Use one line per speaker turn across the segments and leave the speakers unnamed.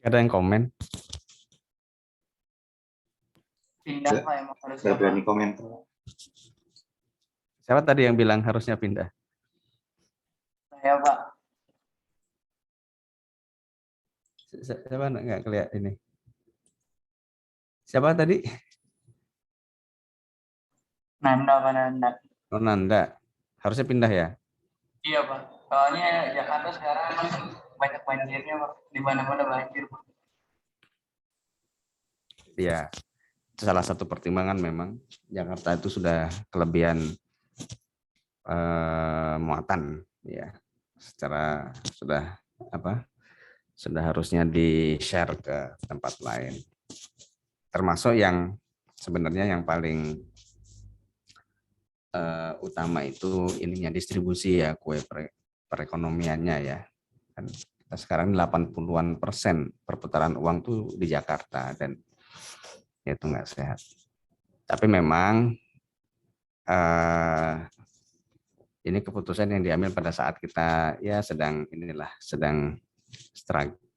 Ada yang komen?
Pindah Pak, emang harus
Gak berani komentar.
Siapa tadi yang bilang harusnya pindah?
saya Pak.
Siapa nggak kelihatan ini? Siapa tadi?
Nanda Pak Nanda.
Oh, Nanda. Harusnya pindah ya?
Iya Pak. Soalnya Jakarta sekarang banyak banjirnya Pak. Di mana-mana banjir Pak.
Ya, salah satu pertimbangan memang Jakarta itu sudah kelebihan muatan, ya, secara sudah harusnya di share ke tempat lain. Termasuk yang sebenarnya yang paling utama itu ininya distribusi ya, kue perekonomiannya ya. Kan kita sekarang 80-an% perputaran uang tuh di Jakarta dan itu nggak sehat. Tapi memang ini keputusan yang diambil pada saat kita ya sedang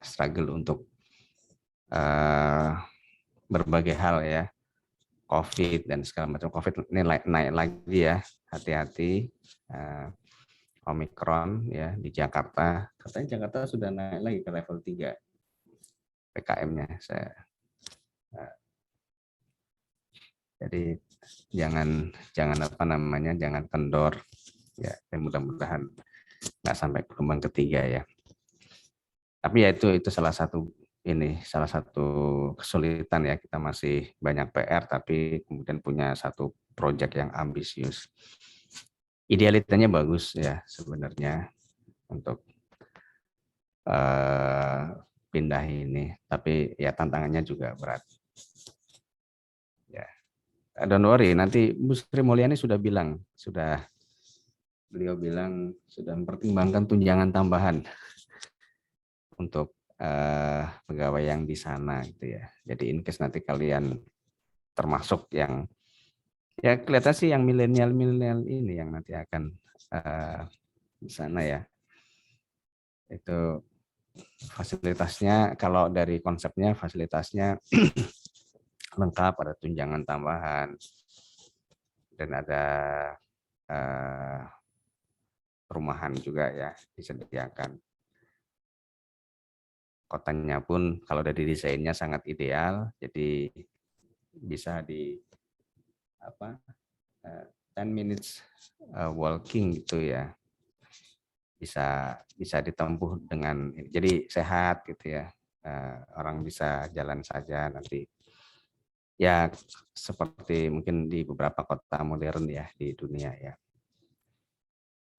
struggle untuk berbagai hal ya, COVID dan segala macam. COVID ini naik lagi ya, hati-hati. Omikron ya di Jakarta, katanya Jakarta sudah naik lagi ke level 3 PKM-nya. Jadi jangan jangan kendor ya, dan mudah-mudahan nggak sampai gelombang ketiga ya. Tapi ya itu salah satu kesulitan ya, kita masih banyak PR tapi kemudian punya satu proyek yang ambisius. Idealitanya bagus ya sebenarnya untuk pindah ini, tapi ya tantangannya juga berat. Ya, don't worry, nanti Bu Sri Mulyani beliau bilang sudah mempertimbangkan tunjangan tambahan untuk pegawai yang di sana gitu ya. Jadi in case nanti kalian termasuk yang ya kelihatan sih yang milenial ini yang nanti akan di sana ya. Itu fasilitasnya, kalau dari konsepnya fasilitasnya lengkap, ada tunjangan tambahan dan ada perumahan juga ya disediakan. Kotanya pun kalau dari desainnya sangat ideal, jadi bisa di 10 minutes walking gitu ya, bisa ditempuh dengan jadi sehat gitu ya, orang bisa jalan saja nanti ya seperti mungkin di beberapa kota modern ya di dunia ya.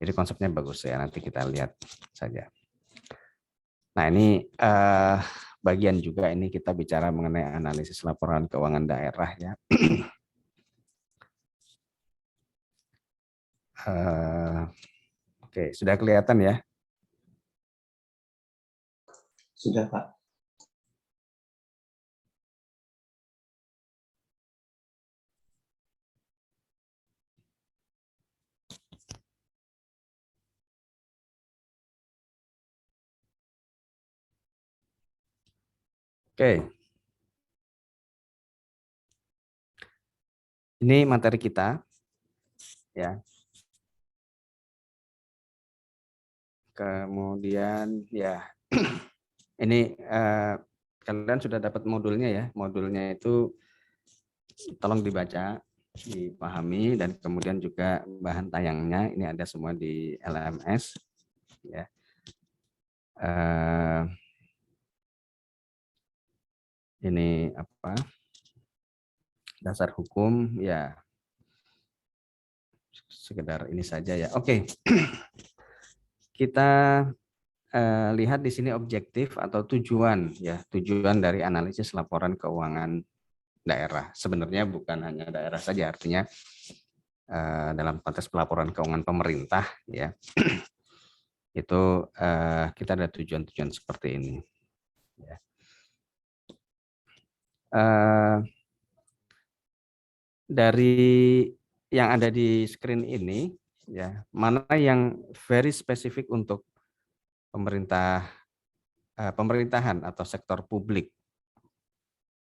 Jadi konsepnya bagus ya, nanti kita lihat saja. Nah ini bagian juga ini kita bicara mengenai analisis laporan keuangan daerah ya. Oke, sudah kelihatan ya?
Sudah Pak.
Oke. Ini materi kita ya. Kemudian ya ini kalian sudah dapat modulnya ya. Modulnya itu tolong dibaca, dipahami, dan kemudian juga bahan tayangnya ini ada semua di LMS ya. Ini dasar hukum ya, sekedar ini saja ya. Oke. Kita lihat di sini objektif atau tujuan ya, tujuan dari analisis laporan keuangan daerah. Sebenarnya bukan hanya daerah saja, artinya dalam konteks pelaporan keuangan pemerintah ya. Itu kita ada tujuan-tujuan seperti ini ya. Dari yang ada di screen ini ya, mana yang very spesifik untuk pemerintah pemerintahan atau sektor publik.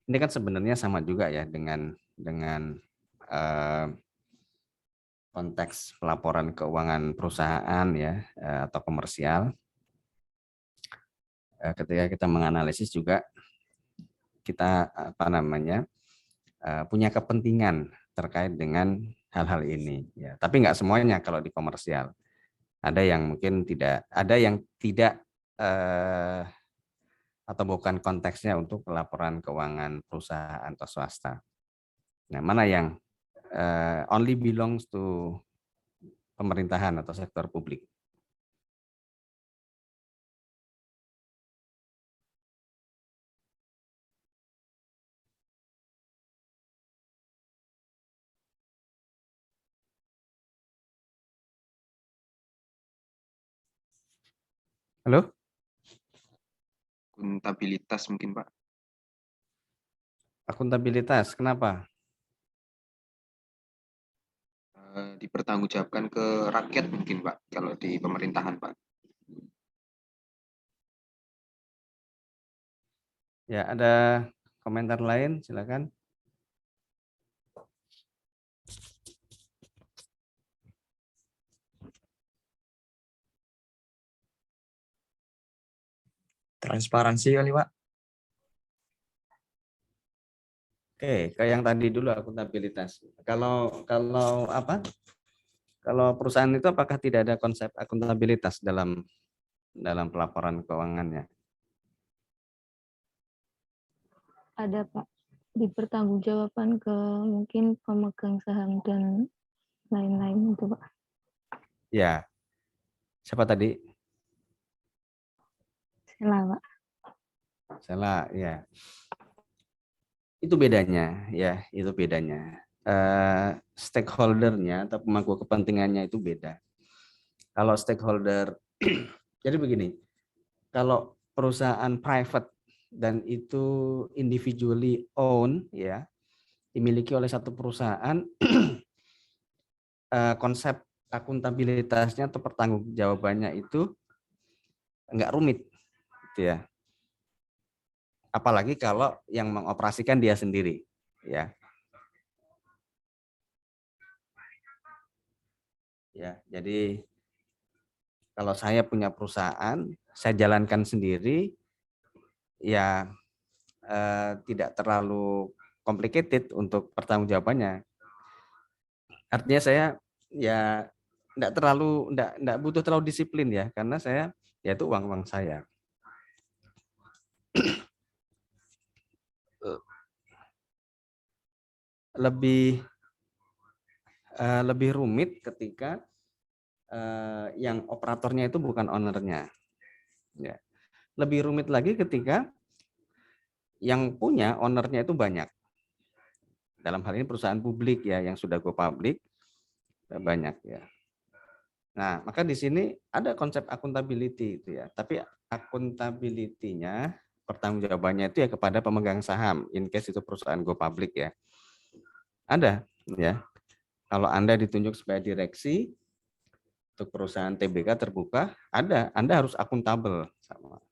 Ini kan sebenarnya sama juga ya dengan konteks pelaporan keuangan perusahaan ya atau komersial. Ketika kita menganalisis juga kita punya kepentingan terkait dengan hal-hal ini ya. Tapi nggak semuanya kalau di komersial. Ada yang mungkin tidak, ada yang tidak atau bukan konteksnya untuk laporan keuangan perusahaan atau swasta. Nah, mana yang only belongs to pemerintahan atau sektor publik? Halo?
Akuntabilitas mungkin Pak.
Akuntabilitas, kenapa?
Dipertanggungjawabkan ke rakyat mungkin Pak, kalau di pemerintahan Pak.
Ya, ada komentar lain, silakan.
Transparansi kali Pak.
Oke, ke yang tadi dulu akuntabilitas. Kalau apa? Kalau perusahaan itu apakah tidak ada konsep akuntabilitas dalam pelaporan keuangannya?
Ada Pak, dipertanggungjawabkan ke mungkin pemegang saham dan lain-lain itu Pak.
Ya. Siapa tadi?
Salah Pak.
Salah, ya. Itu bedanya, ya, itu bedanya. Stakeholdernya atau pemangku kepentingannya itu beda. Kalau stakeholder, jadi begini, kalau perusahaan private dan itu individually own, ya, dimiliki oleh satu perusahaan, konsep akuntabilitasnya atau pertanggungjawabannya itu enggak rumit, gitu ya. Apalagi kalau yang mengoperasikan dia sendiri, ya. Ya, jadi kalau saya punya perusahaan, saya jalankan sendiri, ya tidak terlalu complicated untuk pertanggungjawabannya. Artinya saya ya enggak butuh terlalu disiplin ya, karena saya ya itu uang saya. Lebih rumit ketika yang operatornya itu bukan ownernya. Ya. Lebih rumit lagi ketika yang punya ownernya itu banyak. Dalam hal ini perusahaan publik ya, yang sudah go public banyak ya. Nah, maka di sini ada konsep accountability itu ya. Tapi accountability-nya, pertanggungjawabannya itu ya kepada pemegang saham in case itu perusahaan go public ya. Ada ya. Kalau Anda ditunjuk sebagai direksi untuk perusahaan TBK terbuka, Anda harus akuntabel sama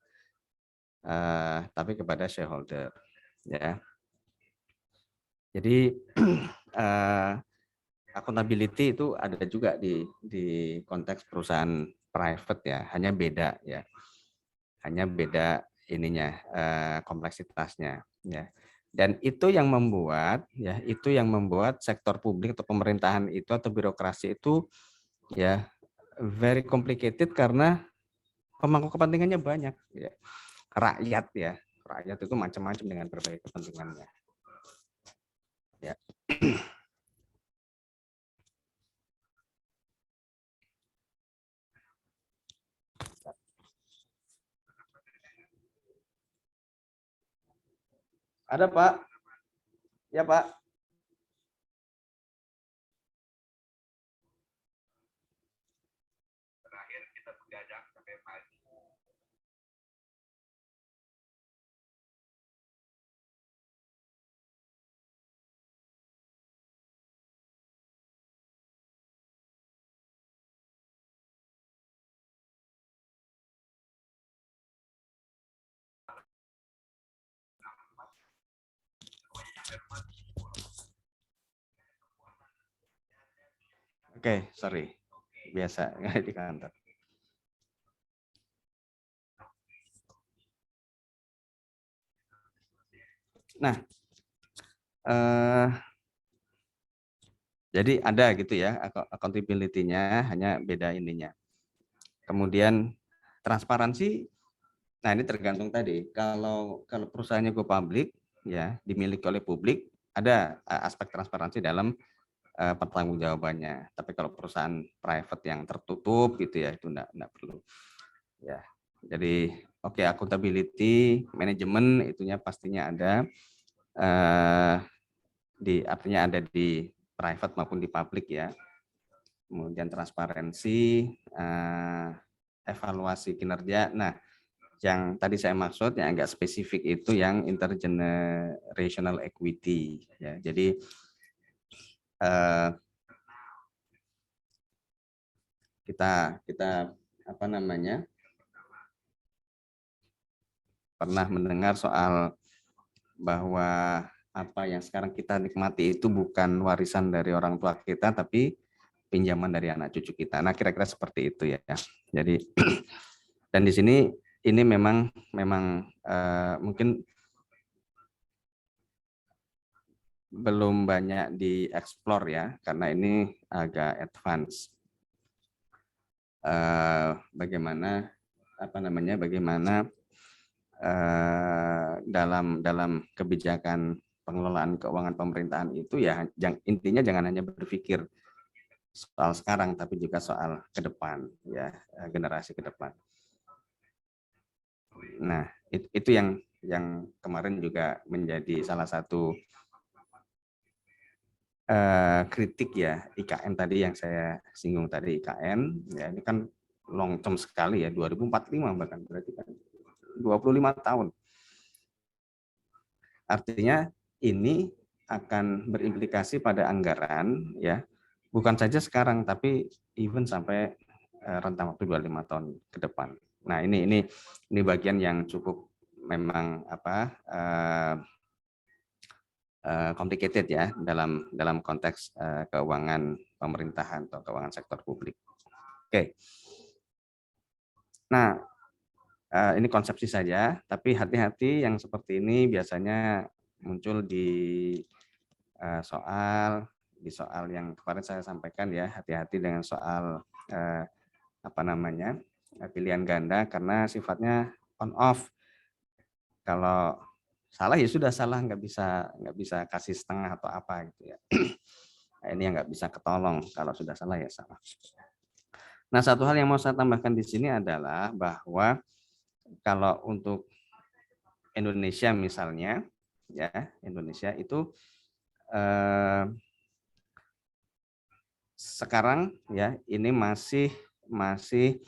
tapi kepada shareholder ya. Jadi accountability itu ada juga di konteks perusahaan private ya, hanya beda ya. Hanya beda ininya kompleksitasnya ya. Dan itu yang membuat sektor publik atau pemerintahan itu atau birokrasi itu ya very complicated karena pemangku kepentingannya banyak ya. Rakyat itu macam-macam dengan berbagai kepentingannya ya. Ada Pak? Ya Pak. Oke, sorry. Biasa di kantor. Nah, jadi ada gitu ya accountability-nya, hanya beda ininya. Kemudian transparansi, nah ini tergantung tadi. Kalau perusahaannya go public, ya dimiliki oleh publik, ada aspek transparansi dalam pertanggungjawabannya. Tapi kalau perusahaan private yang tertutup gitu ya, itu enggak perlu. Ya, jadi oke, accountability, manajemen itunya pastinya ada. Artinya ada di private maupun di publik ya. Kemudian transparansi, evaluasi kinerja. Nah, yang tadi saya maksud yang agak spesifik itu yang intergenerational equity ya. Jadi kita apa namanya, pernah mendengar soal bahwa apa yang sekarang kita nikmati itu bukan warisan dari orang tua kita, tapi pinjaman dari anak cucu kita. Nah, kira-kira seperti itu ya. Jadi dan di sini ini memang mungkin belum banyak dieksplor ya, karena ini agak advance. Bagaimana dalam kebijakan pengelolaan keuangan pemerintahan itu ya, intinya jangan hanya berpikir soal sekarang, tapi juga soal ke depan ya, generasi ke depan. Nah, itu yang kemarin juga menjadi salah satu kritik ya, IKN tadi yang saya singgung tadi, IKN ya, ini kan long term sekali ya, 2045 bahkan, berarti kan 25 tahun. Artinya ini akan berimplikasi pada anggaran ya, bukan saja sekarang tapi even sampai rentang waktu 25 tahun ke depan. Nah, ini bagian yang cukup memang complicated ya dalam konteks keuangan pemerintahan atau keuangan sektor publik. Oke. Nah, ini konsepsi saja, tapi hati-hati yang seperti ini biasanya muncul di soal yang kemarin saya sampaikan ya, hati-hati dengan soal pilihan ganda karena sifatnya on off. Kalau salah ya sudah salah, nggak bisa kasih setengah atau apa gitu ya. Nah, ini yang nggak bisa ketolong, kalau sudah salah ya salah. Nah, satu hal yang mau saya tambahkan di sini adalah bahwa kalau untuk Indonesia misalnya, ya Indonesia itu sekarang ya ini masih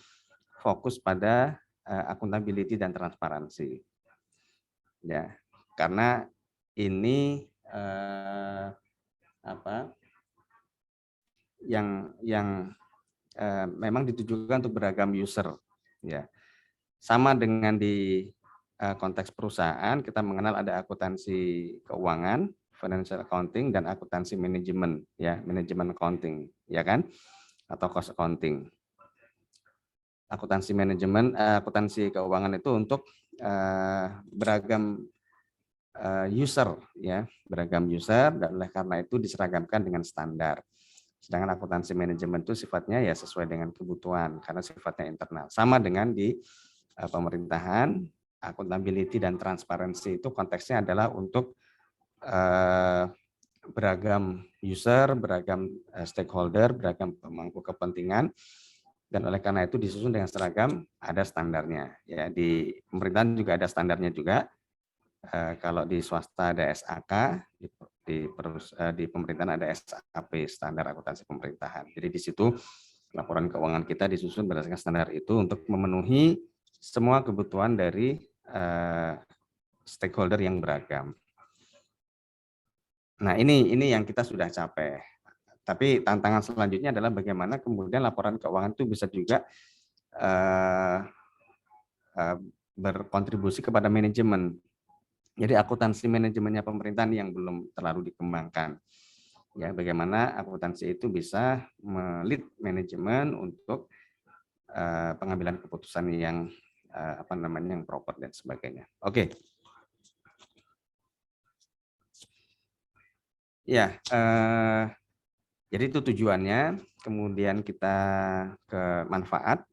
fokus pada akuntability dan transparansi, ya karena ini yang memang ditujukan untuk beragam user, ya. Sama dengan di konteks perusahaan, kita mengenal ada akuntansi keuangan, financial accounting, dan akuntansi manajemen, ya, manajemen accounting, ya kan, atau cost accounting. Akuntansi manajemen, akuntansi keuangan itu untuk beragam user, ya, beragam user, dan oleh karena itu diseragamkan dengan standar. Sedangkan akuntansi manajemen itu sifatnya ya sesuai dengan kebutuhan karena sifatnya internal. Sama dengan di pemerintahan, accountability dan transparansi itu konteksnya adalah untuk beragam user, beragam stakeholder, beragam pemangku kepentingan, dan oleh karena itu disusun dengan seragam, ada standarnya. Ya, di pemerintahan juga ada standarnya juga. Kalau di swasta ada SAK, di pemerintahan ada SAP, standar akuntansi pemerintahan. Jadi di situ laporan keuangan kita disusun berdasarkan standar itu untuk memenuhi semua kebutuhan dari stakeholder yang beragam. Nah, ini yang kita sudah capai. Tapi tantangan selanjutnya adalah bagaimana kemudian laporan keuangan itu bisa juga berkontribusi kepada manajemen. Jadi akuntansi manajemennya pemerintahan yang belum terlalu dikembangkan. Ya, bagaimana akuntansi itu bisa melit manajemen untuk pengambilan keputusan yang yang proper dan sebagainya. Oke. Ya, jadi itu tujuannya. Kemudian kita ke manfaat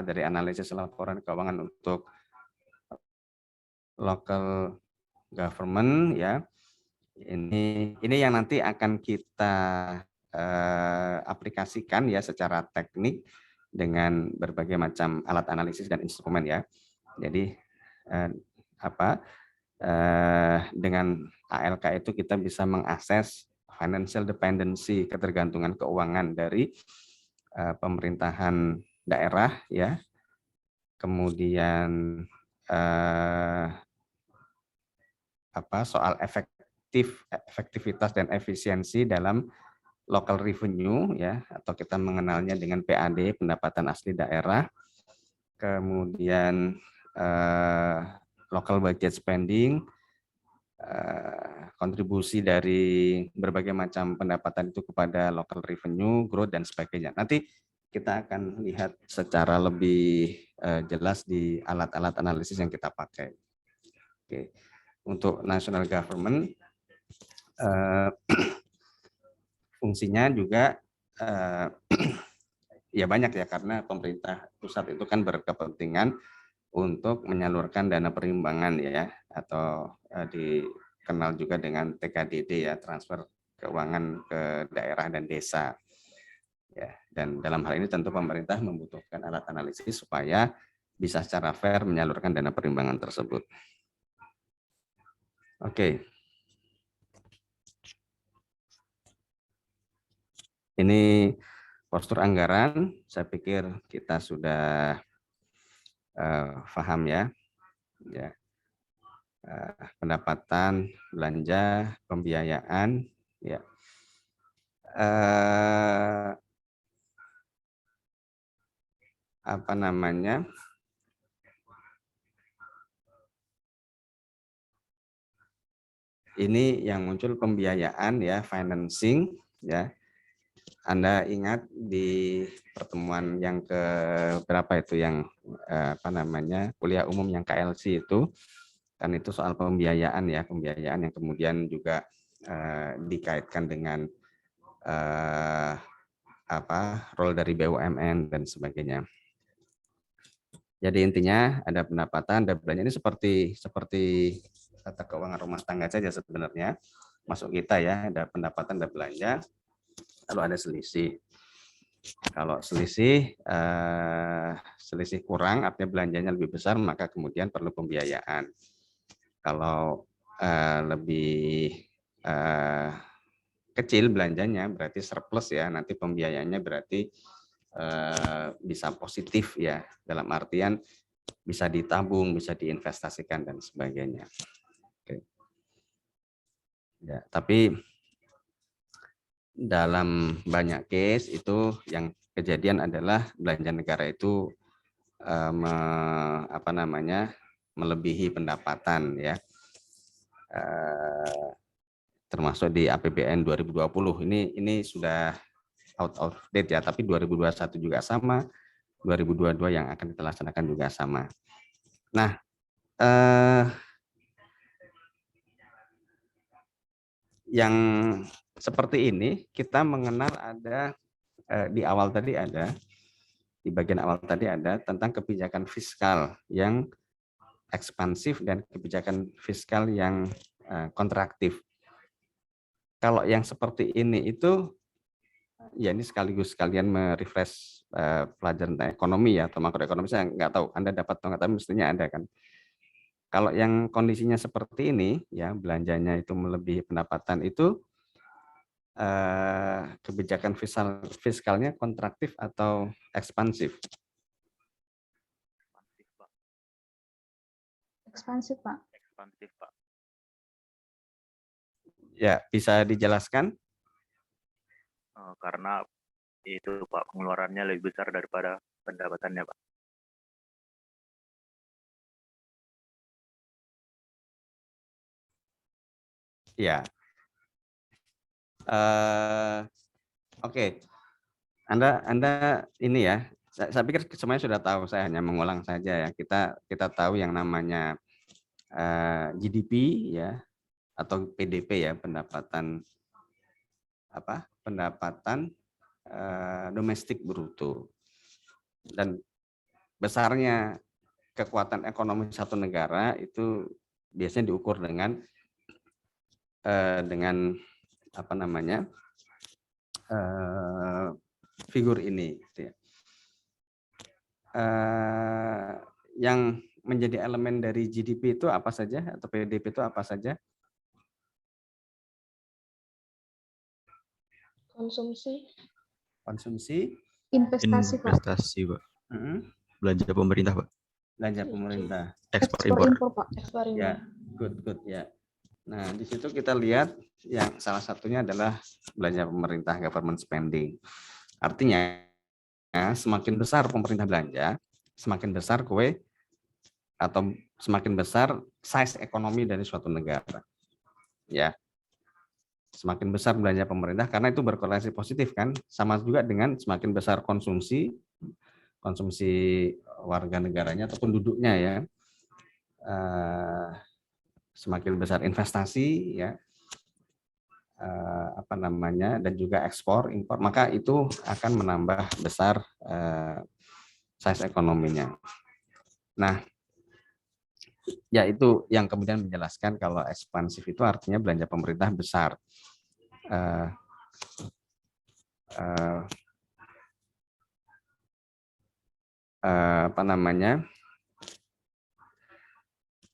dari analisis laporan keuangan untuk local government ya. Ini yang nanti akan kita aplikasikan ya secara teknik dengan berbagai macam alat analisis dan instrumen ya. Jadi dengan ALK itu kita bisa mengakses financial dependency, ketergantungan keuangan dari pemerintahan daerah ya. Kemudian soal efektivitas dan efisiensi dalam local revenue ya, atau kita mengenalnya dengan PAD, pendapatan asli daerah. Kemudian local budget spending, kontribusi dari berbagai macam pendapatan itu kepada local revenue, growth dan sebagainya. Nanti kita akan lihat secara lebih jelas di alat-alat analisis yang kita pakai. Oke. Untuk national government fungsinya juga ya banyak ya, karena pemerintah pusat itu kan berkepentingan untuk menyalurkan dana perimbangan ya, atau dikenal juga dengan TKDD ya, transfer keuangan ke daerah dan desa. Ya, dan dalam hal ini tentu pemerintah membutuhkan alat analisis supaya bisa secara fair menyalurkan dana perimbangan tersebut. Oke. Ini postur anggaran, saya pikir kita sudah paham ya. Ya. Pendapatan, belanja, pembiayaan, ya. Ini yang muncul pembiayaan ya, financing ya. Anda ingat di pertemuan yang ke berapa itu yang kuliah umum yang KLC itu, kan itu soal pembiayaan ya, pembiayaan yang kemudian juga dikaitkan dengan role dari BUMN dan sebagainya. Jadi intinya ada pendapatan, ada belanja. Ini seperti tata keuangan rumah tangga saja sebenarnya. Masuk kita ya, ada pendapatan, ada belanja, lalu ada selisih. Kalau selisih kurang, artinya belanjanya lebih besar, maka kemudian perlu pembiayaan. Kalau lebih kecil belanjanya berarti surplus ya, nanti pembiayaannya berarti bisa positif ya, dalam artian bisa ditabung, bisa diinvestasikan dan sebagainya. Oke. Ya, tapi dalam banyak case itu yang kejadian adalah belanja negara itu melebihi pendapatan ya. Termasuk di APBN 2020 ini sudah out of date ya, tapi 2021 juga sama, 2022 yang akan kita laksanakan juga sama. Nah, yang seperti ini kita mengenal ada di bagian awal tadi ada tentang kebijakan fiskal yang ekspansif dan kebijakan fiskal yang kontraktif. Kalau yang seperti ini itu ya, ini sekaligus kalian merefresh pelajaran ekonomi ya, atau makroekonomi, saya nggak tahu Anda dapat atau nggak, tapi mestinya ada kan. Kalau yang kondisinya seperti ini ya, belanjanya itu melebihi pendapatan, itu kebijakan fiskalnya kontraktif atau ekspansif?
Ekspansif, Pak.
Ekspansif, Pak.
Ya, bisa dijelaskan?
Karena itu Pak, pengeluarannya lebih besar daripada pendapatannya Pak.
Ya. Oke. Anda ini ya. Saya pikir semuanya sudah tahu. Saya hanya mengulang saja ya. Kita tahu yang namanya GDP ya atau PDP ya, pendapatan domestik bruto, dan besarnya kekuatan ekonomi satu negara itu biasanya diukur dengan figur ini gitu ya. Yang menjadi elemen dari GDP itu apa saja atau PDB itu apa saja? Konsumsi,
Investasi, Pak.
Investasi, Pak. Belanja pemerintah, Pak.
belanja pemerintah.
Ekspor
Ekspor
impor.
impor, Pak. Ekspor impor.
Ya, good ya. Nah, di situ kita lihat yang salah satunya adalah belanja pemerintah, government spending. Artinya semakin besar pemerintah belanja, semakin besar atau semakin besar size ekonomi dari suatu negara. Ya. Semakin besar belanja pemerintah karena itu berkorelasi positif kan, sama juga dengan semakin besar konsumsi warga negaranya atau penduduknya ya. Semakin besar investasi ya. Dan juga ekspor impor, maka itu akan menambah besar size ekonominya. Nah, ya itu yang kemudian menjelaskan kalau ekspansif itu artinya belanja pemerintah besar.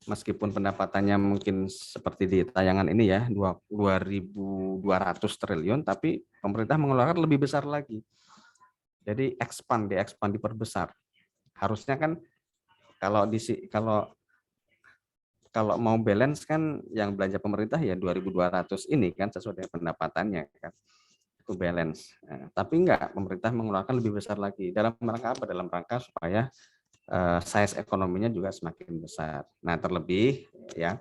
Meskipun pendapatannya mungkin seperti di tayangan ini ya 2.200 triliun, tapi pemerintah mengeluarkan lebih besar lagi. Jadi diperbesar. Harusnya kan kalau mau balance kan yang belanja pemerintah ya 2.200 ini kan sesuai dengan pendapatannya kan. Itu balance. Nah, tapi enggak, pemerintah mengeluarkan lebih besar lagi. Dalam rangka apa? Dalam rangka supaya size ekonominya juga semakin besar. Nah, terlebih ya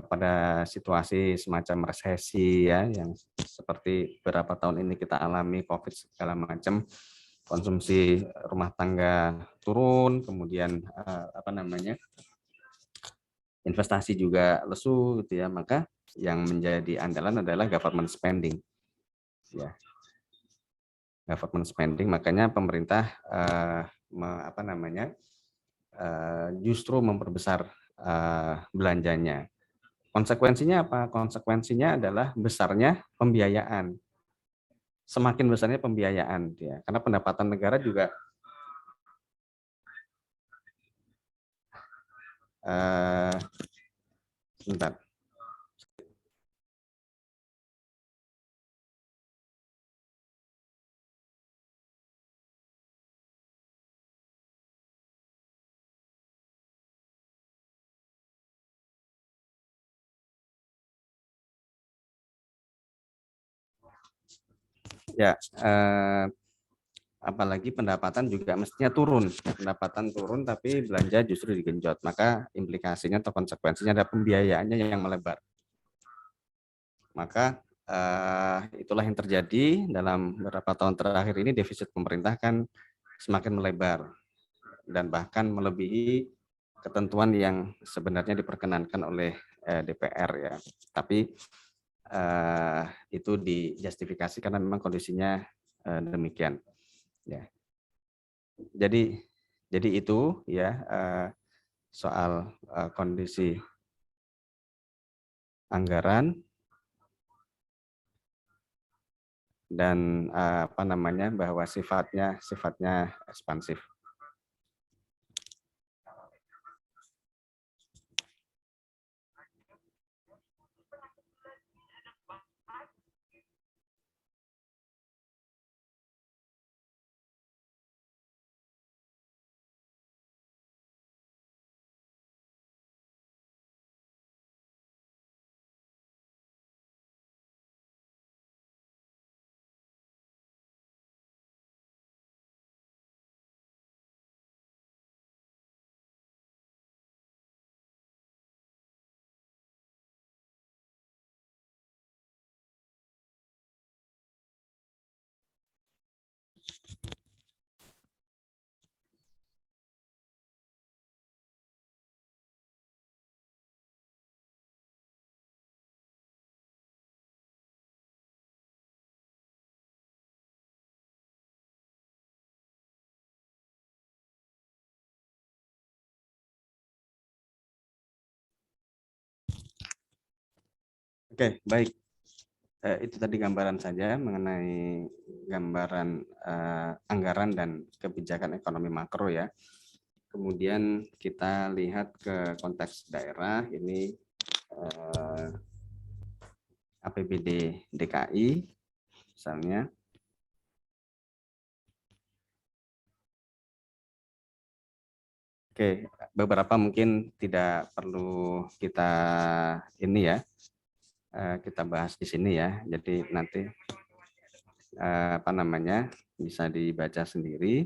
pada situasi semacam resesi ya yang seperti beberapa tahun ini kita alami, Covid segala macam, konsumsi rumah tangga turun, kemudian investasi juga lesu gitu ya, maka yang menjadi andalan adalah government spending. Ya. Government spending, makanya pemerintah justru memperbesar belanjanya. Konsekuensinya apa? Konsekuensinya adalah besarnya pembiayaan. Semakin besarnya pembiayaan ya, karena pendapatan negara juga sebentar. Ya, apalagi pendapatan juga mestinya turun. Pendapatan turun tapi belanja justru digenjot. Maka implikasinya atau konsekuensinya ada pembiayaannya yang melebar. Maka itulah yang terjadi dalam beberapa tahun terakhir ini, defisit pemerintah kan semakin melebar dan bahkan melebihi ketentuan yang sebenarnya diperkenankan oleh DPR ya. Tapi itu dijustifikasi karena memang kondisinya demikian. Ya. Jadi itu ya soal kondisi anggaran dan bahwa sifatnya ekspansif. Oke, baik. Itu tadi gambaran saja mengenai gambaran anggaran dan kebijakan ekonomi makro ya. Kemudian kita lihat ke konteks daerah, ini APBD DKI misalnya. Oke, beberapa mungkin tidak perlu kita ini ya, kita bahas di sini ya. Jadi nanti apa namanya bisa dibaca sendiri.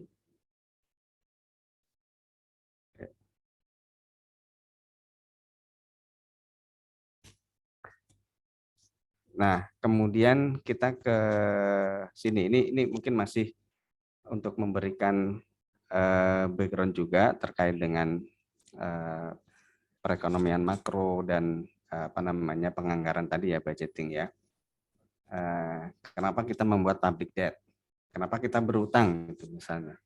Nah, kemudian kita ke sini. Ini mungkin masih untuk memberikan background juga terkait dengan perekonomian makro dan apa namanya penganggaran tadi ya, budgeting ya. Kenapa kita membuat public debt? Kenapa kita berutang itu misalnya?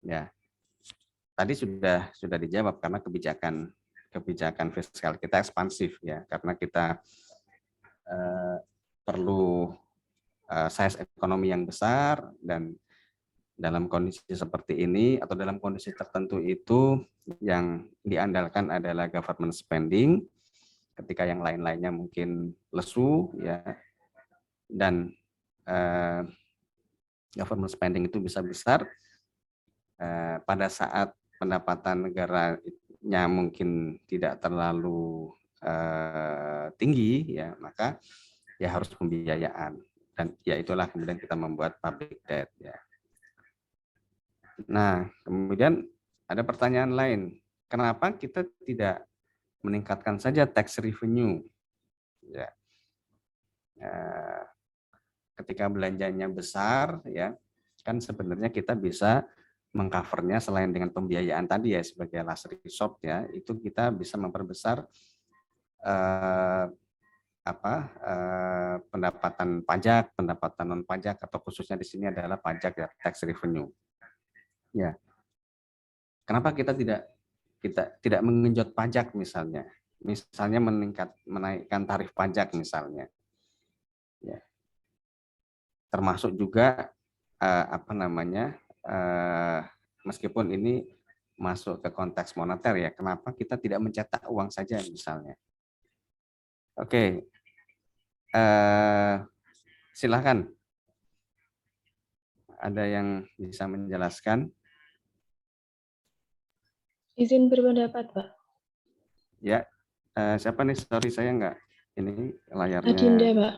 Ya, tadi sudah dijawab karena kebijakan fiskal kita ekspansif ya, karena kita perlu size ekonomi yang besar, dan dalam kondisi seperti ini atau dalam kondisi tertentu itu yang diandalkan adalah government spending ketika yang lain-lainnya mungkin lesu ya, dan government spending itu bisa besar pada saat pendapatan negaranya mungkin tidak terlalu tinggi ya, maka ya harus pembiayaan, dan ya itulah kemudian kita membuat public debt ya. Nah, kemudian ada pertanyaan lain, kenapa kita tidak meningkatkan saja tax revenue ya, ketika belanjanya besar ya, kan sebenarnya kita bisa mengcovernya selain dengan pembiayaan tadi ya sebagai last resort ya, itu kita bisa memperbesar pendapatan pajak, pendapatan non pajak, atau khususnya di sini adalah pajak ya, tax revenue. Ya, kenapa kita tidak mengenjot pajak misalnya menaikkan tarif pajak misalnya, ya. Termasuk juga meskipun ini masuk ke konteks moneter ya, kenapa kita tidak mencetak uang saja misalnya? Oke, silakan. Ada yang bisa menjelaskan?
Izin berpendapat, Pak.
Ya, siapa nih? Sorry, saya enggak. Ini layarnya.
Adinda, Pak.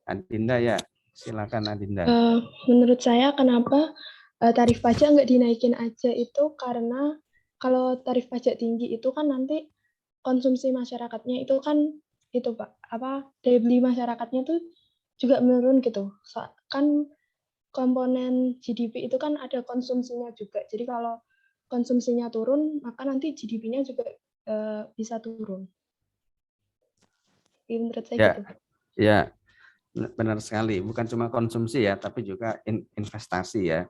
Adinda ya, silakan Adinda.
Menurut saya kenapa tarif pajak nggak dinaikin aja itu karena kalau tarif pajak tinggi itu kan nanti konsumsi masyarakatnya itu kan itu Pak, daya beli masyarakatnya tuh juga menurun gitu. Kan komponen GDP itu kan ada konsumsinya juga. Jadi kalau konsumsinya turun, maka nanti GDP-nya juga bisa turun. Menurut saya gitu.
Ya, benar sekali. Bukan cuma konsumsi ya, tapi juga investasi ya.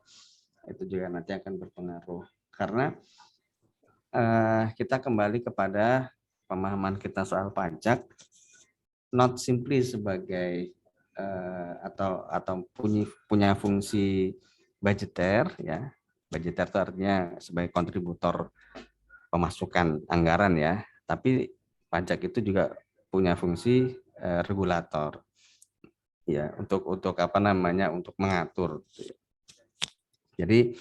Itu juga nanti akan berpengaruh. Karena kita kembali kepada pemahaman kita soal pajak, not simply sebagai atau punya fungsi budgeter ya. Budgeter itu artinya sebagai kontributor pemasukan anggaran ya, tapi pajak itu juga punya fungsi regulator ya, untuk apa namanya, untuk mengatur. Jadi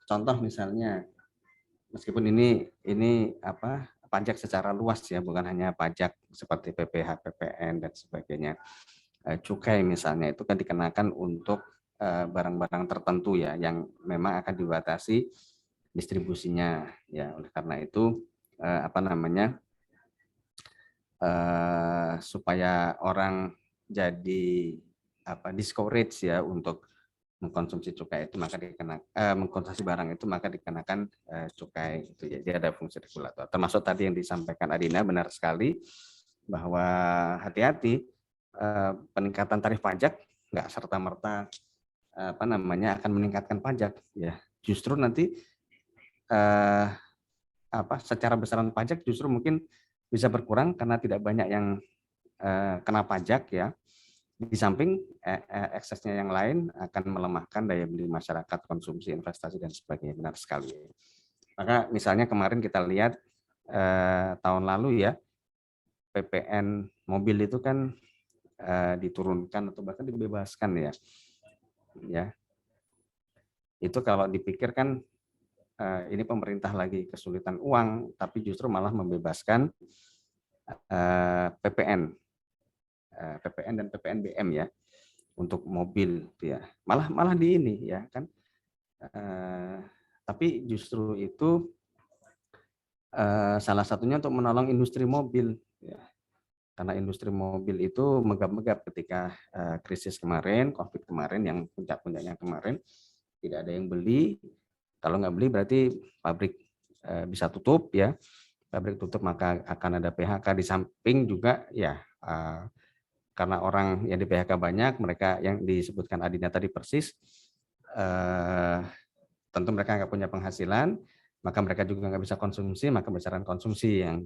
contoh misalnya, meskipun ini pajak secara luas ya, bukan hanya pajak seperti PPH, PPN dan sebagainya. Cukai misalnya itu kan dikenakan untuk barang-barang tertentu ya, yang memang akan dibatasi distribusinya ya. Oleh karena itu supaya orang jadi discourage ya untuk mengkonsumsi cukai itu, maka mengkonsumsi barang itu maka dikenakan cukai itu ya. Dia ada fungsi regulator. Termasuk tadi yang disampaikan Adina, benar sekali bahwa hati-hati peningkatan tarif pajak nggak serta-merta akan meningkatkan pajak ya. Justru nanti secara besaran pajak justru mungkin bisa berkurang karena tidak banyak yang kena pajak ya. Di samping eksesnya yang lain akan melemahkan daya beli masyarakat, konsumsi, investasi dan sebagainya. Benar sekali. Maka misalnya kemarin kita lihat tahun lalu ya, PPN mobil itu kan diturunkan atau bahkan dibebaskan ya. Itu kalau dipikirkan ini pemerintah lagi kesulitan uang, tapi justru malah membebaskan PPN dan PPNBM ya untuk mobil ya. Malah di ini ya kan. Tapi justru itu salah satunya untuk menolong industri mobil ya. Karena industri mobil itu megap-megap ketika krisis kemarin, Covid kemarin yang puncak-puncaknya kemarin tidak ada yang beli. Kalau nggak beli berarti pabrik bisa tutup ya. Pabrik tutup maka akan ada PHK. Di samping juga ya karena orang yang di PHK banyak, mereka yang disebutkan Adina tadi persis, tentu mereka nggak punya penghasilan, maka mereka juga nggak bisa konsumsi, maka besaran konsumsi yang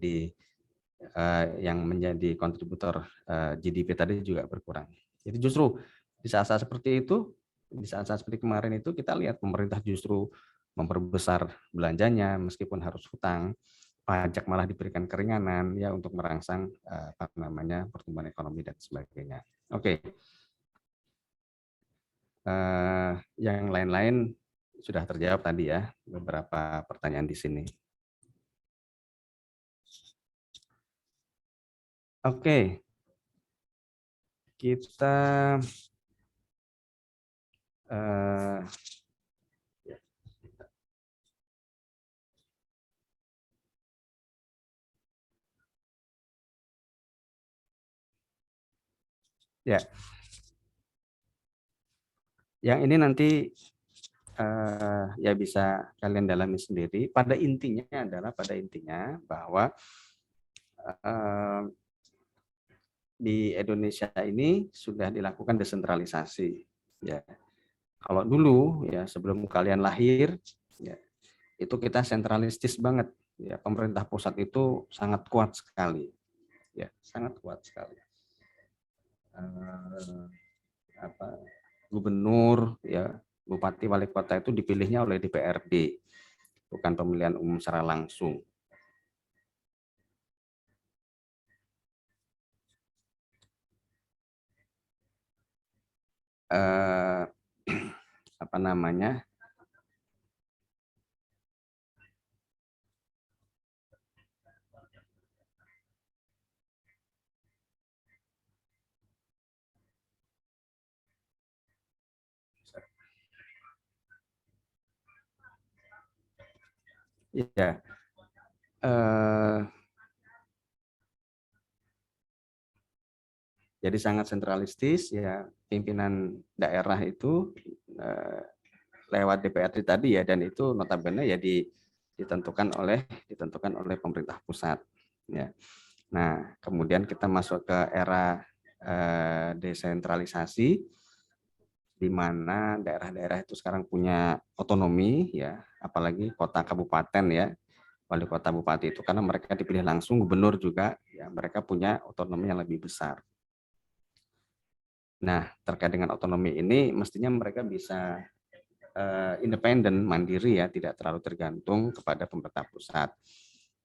menjadi kontributor GDP tadi juga berkurang. Jadi justru di saat-saat seperti itu, di saat-saat seperti kemarin itu kita lihat pemerintah justru memperbesar belanjanya meskipun harus hutang. Pajak malah diberikan keringanan ya untuk merangsang pertumbuhan ekonomi dan sebagainya. Oke. Yang lain-lain sudah terjawab tadi ya, beberapa pertanyaan di sini. Oke. Kita ya, yang ini nanti ya bisa kalian dalami sendiri. Pada intinya bahwa di Indonesia ini sudah dilakukan desentralisasi. Ya, kalau dulu ya sebelum kalian lahir, ya, itu kita sentralistis banget. Ya, pemerintah pusat itu sangat kuat sekali. Ya, sangat kuat sekali. Gubernur, ya, bupati, wali kota itu dipilihnya oleh DPRD, bukan pemilihan umum secara langsung. Apa namanya? Ya, jadi sangat sentralistis ya, pimpinan daerah itu lewat DPRD tadi ya, dan itu notabene ya ditentukan oleh pemerintah pusat ya. Nah, kemudian kita masuk ke era desentralisasi, di mana daerah-daerah itu sekarang punya otonomi ya, apalagi kota kabupaten ya, wali kota bupati itu karena mereka dipilih langsung, gubernur juga ya, mereka punya otonomi yang lebih besar. Nah, terkait dengan otonomi ini mestinya mereka bisa independen, mandiri ya, tidak terlalu tergantung kepada pemerintah pusat.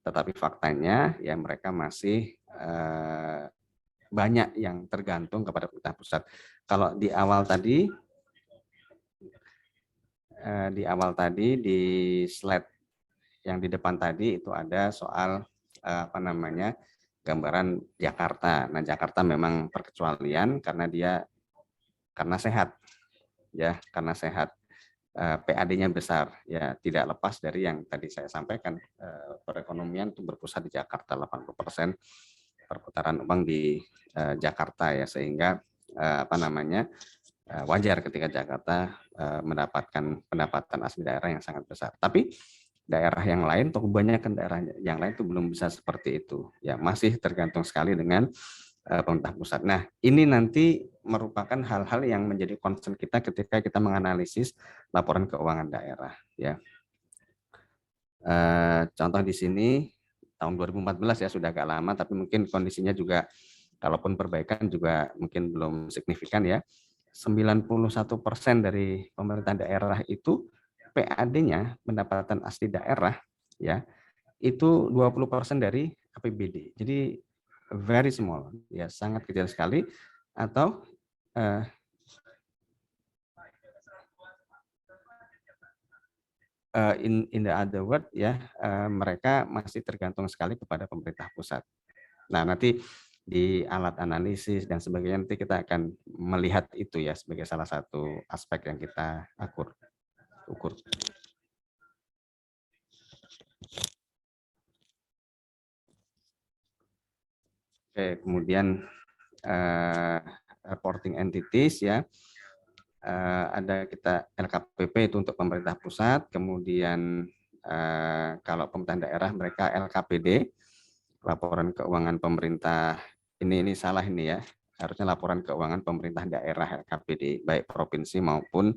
Tetapi faktanya ya mereka masih banyak yang tergantung kepada pemerintah pusat. Kalau di awal tadi di slide yang di depan tadi itu ada soal gambaran Jakarta. Nah, Jakarta memang perkecualian karena sehat ya, karena sehat. PAD-nya besar ya, tidak lepas dari yang tadi saya sampaikan, perekonomian itu berpusat di Jakarta, 80% perputaran uang di Jakarta ya, sehingga wajar ketika Jakarta mendapatkan pendapatan asli daerah yang sangat besar. Tapi daerah yang lain atau kebanyakan daerah yang lain itu belum bisa seperti itu ya, masih tergantung sekali dengan pemerintah pusat. Nah, ini nanti merupakan hal-hal yang menjadi concern kita ketika kita menganalisis laporan keuangan daerah ya. Contoh di sini tahun 2014 ya, sudah agak lama, tapi mungkin kondisinya juga kalaupun perbaikan juga mungkin belum signifikan ya. 91% dari pemerintah daerah itu PAD-nya, pendapatan asli daerah ya, itu 20% dari APBD. Jadi very small ya, sangat kecil sekali. Atau in the other word ya, mereka masih tergantung sekali kepada pemerintah pusat. Nah, nanti di alat analisis dan sebagainya nanti kita akan melihat itu ya sebagai salah satu aspek yang kita ukur. Oke, kemudian reporting entities ya. Ada kita LKPP itu untuk pemerintah pusat, kemudian kalau pemerintah daerah mereka LKPD, laporan keuangan pemerintah, ini salah ini ya, harusnya laporan keuangan pemerintah daerah LKPD, baik provinsi maupun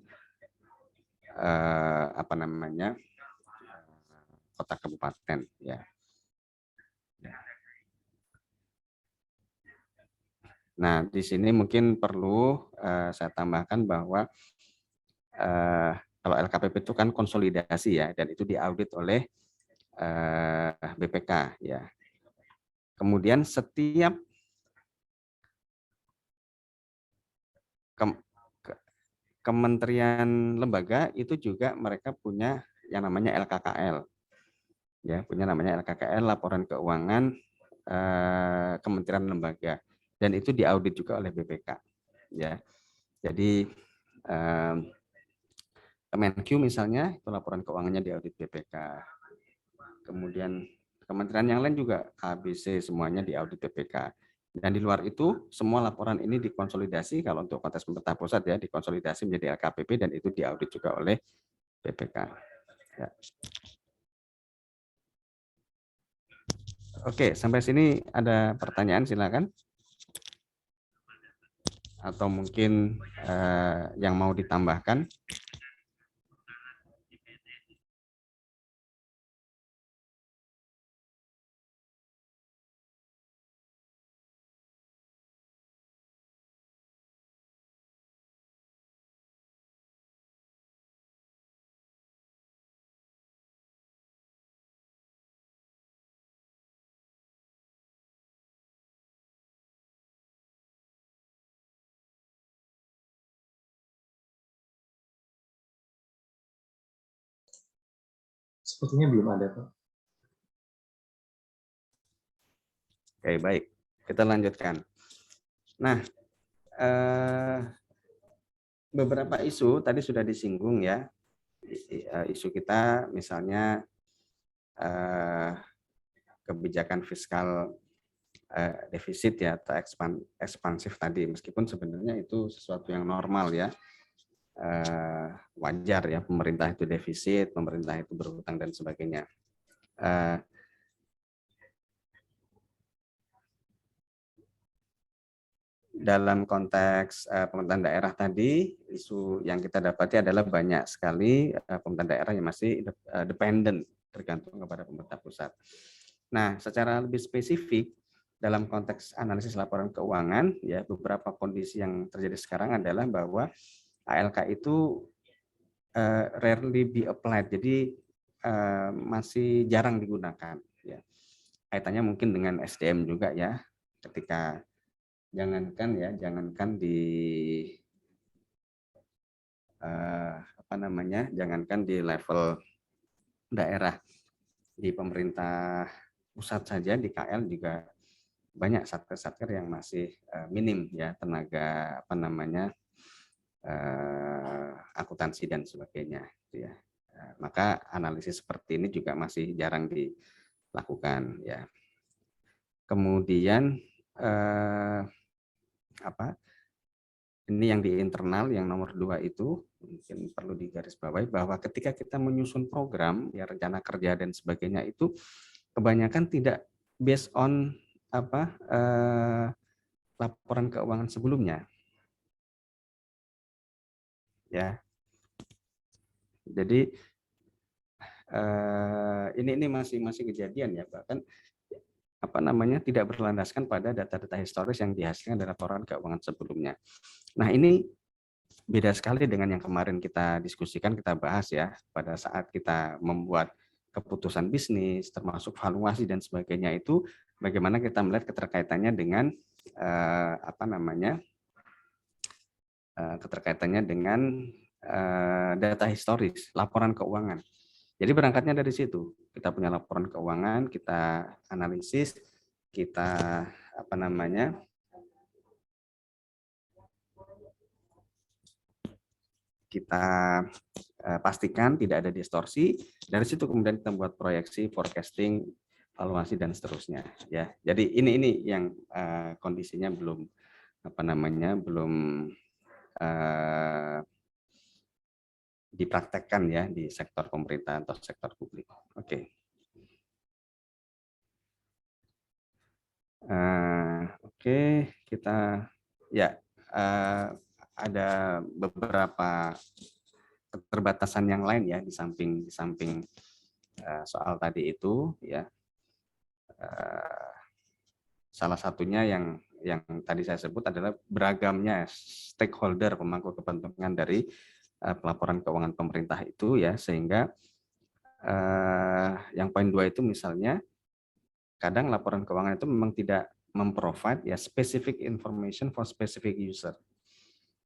kota kabupaten ya. Nah, di sini mungkin perlu saya tambahkan bahwa kalau LKPP itu kan konsolidasi ya, dan itu diaudit oleh BPK ya. Kemudian setiap kementerian lembaga itu juga mereka punya yang namanya LKKL. Ya, punya namanya LKKL, laporan keuangan kementerian lembaga, dan itu diaudit juga oleh BPK ya. Jadi Kemenq misalnya itu laporan keuangannya diaudit BPK. Kemudian kementerian yang lain juga ABC semuanya diaudit BPK. Dan di luar itu semua laporan ini dikonsolidasi, kalau untuk konteks pemerintah pusat ya dikonsolidasi menjadi LKPP dan itu diaudit juga oleh BPK. Ya. Oke, sampai sini ada pertanyaan silakan. Atau mungkin yang mau ditambahkan.
Sepertinya belum ada, Pak.
Oke, baik. Kita lanjutkan. Nah, beberapa isu tadi sudah disinggung ya. Isu kita misalnya kebijakan fiskal defisit ya, atau ekspansif tadi, meskipun sebenarnya itu sesuatu yang normal ya. Wajar ya, pemerintah itu defisit, pemerintah itu berhutang dan sebagainya. Dalam konteks pemerintahan daerah tadi, isu yang kita dapati adalah banyak sekali pemerintahan daerah yang masih dependen, tergantung kepada pemerintah pusat. Nah, secara lebih spesifik dalam konteks analisis laporan keuangan, ya beberapa kondisi yang terjadi sekarang adalah bahwa ALK itu rarely be applied, jadi masih jarang digunakan. Ya. Kaitannya mungkin dengan SDM juga ya, ketika jangankan di jangankan di level daerah, di pemerintah pusat saja di KL juga banyak satker-satker yang masih minim ya, tenaga akuntansi dan sebagainya ya. Maka analisis seperti ini juga masih jarang dilakukan ya. Kemudian ini yang di internal, yang nomor 2 itu mungkin perlu digarisbawahi bahwa ketika kita menyusun program ya, rencana kerja dan sebagainya, itu kebanyakan tidak based on laporan keuangan sebelumnya ya. Jadi ini masih kejadian ya, bahkan apa namanya tidak berlandaskan pada data-data historis yang dihasilkan dari laporan keuangan sebelumnya. Nah, ini beda sekali dengan yang kemarin kita diskusikan, kita bahas ya, pada saat kita membuat keputusan bisnis, termasuk valuasi dan sebagainya, itu bagaimana kita melihat keterkaitannya dengan keterkaitannya dengan data historis, laporan keuangan. Jadi berangkatnya dari situ. Kita punya laporan keuangan, kita analisis, kita kita pastikan tidak ada distorsi. Dari situ kemudian kita membuat proyeksi, forecasting, valuasi dan seterusnya. Ya, jadi ini yang kondisinya belum dipraktekkan ya di sektor pemerintahan atau sektor publik. Oke. Oke, kita ya ada beberapa keterbatasan yang lain ya di samping soal tadi itu ya. Salah satunya yang tadi saya sebut adalah beragamnya stakeholder pemangku kepentingan dari pelaporan keuangan pemerintah itu ya, sehingga yang poin 2 itu misalnya kadang laporan keuangan itu memang tidak memprovide ya specific information for specific user.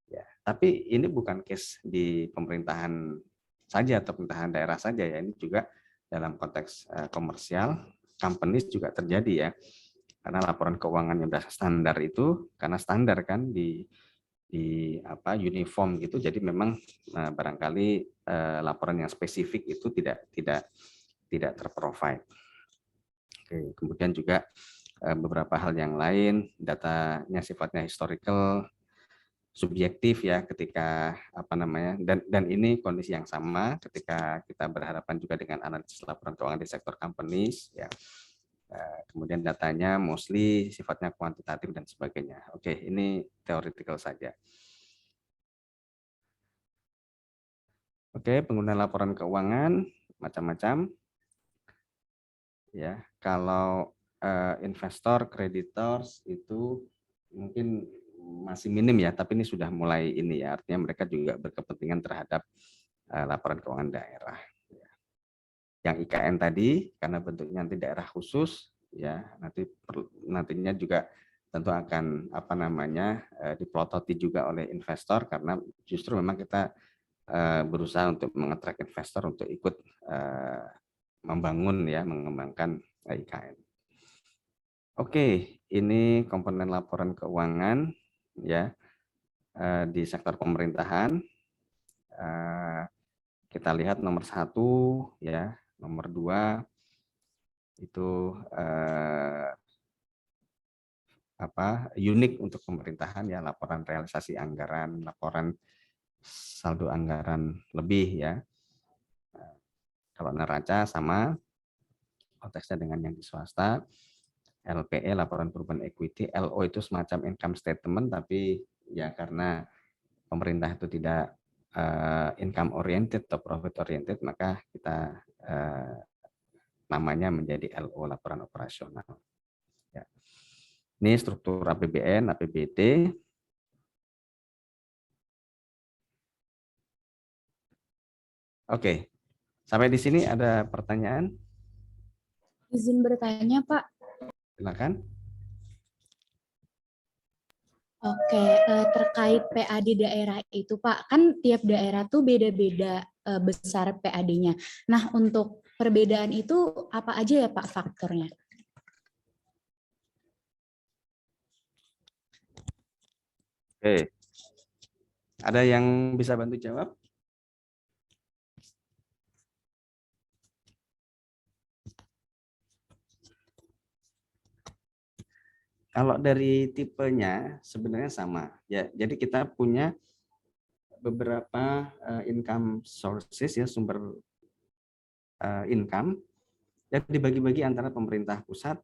Ya, tapi ini bukan case di pemerintahan saja atau pemerintahan daerah saja ya, ini juga dalam konteks komersial, companies juga terjadi ya. Karena laporan keuangan yang berdasarkan standar itu, karena standar kan di uniform gitu, jadi memang barangkali laporan yang spesifik itu tidak terprovide. Oke, kemudian juga beberapa hal yang lain, datanya sifatnya historical, subjektif ya, ketika dan ini kondisi yang sama ketika kita berhadapan juga dengan analisis laporan keuangan di sektor companies ya. Kemudian datanya mostly sifatnya kuantitatif dan sebagainya. Oke, ini theoretical saja. Oke, penggunaan laporan keuangan macam-macam. Ya, kalau investor, creditors itu mungkin masih minim ya, tapi ini sudah mulai ini ya, artinya mereka juga berkepentingan terhadap laporan keuangan daerah. Yang IKN tadi karena bentuknya nanti daerah khusus ya, nantinya juga tentu akan dipelototi juga oleh investor, karena justru memang kita berusaha untuk mengattract investor untuk ikut membangun ya, mengembangkan IKN. Oke, ini komponen laporan keuangan ya di sektor pemerintahan. Kita lihat nomor 1 ya, nomor 2 itu unik untuk pemerintahan ya, laporan realisasi anggaran, laporan saldo anggaran lebih ya. Kalau neraca sama konteksnya dengan yang di swasta. LPE, laporan perubahan equity, LO itu semacam income statement, tapi ya karena pemerintah itu tidak income oriented atau profit oriented, maka kita namanya menjadi LO, laporan operasional. Ya. Ini struktur APBN, APBD. Oke, sampai di sini ada pertanyaan?
Izin bertanya, Pak.
Silakan.
Oke, terkait PAD daerah itu, Pak, kan tiap daerah tuh beda-beda besar PAD-nya. Nah, untuk perbedaan itu apa aja ya, Pak, faktornya?
Oke, ada yang bisa bantu jawab? Kalau dari tipenya sebenarnya sama ya. Jadi kita punya beberapa income sources ya, sumber income yang dibagi-bagi antara pemerintah pusat,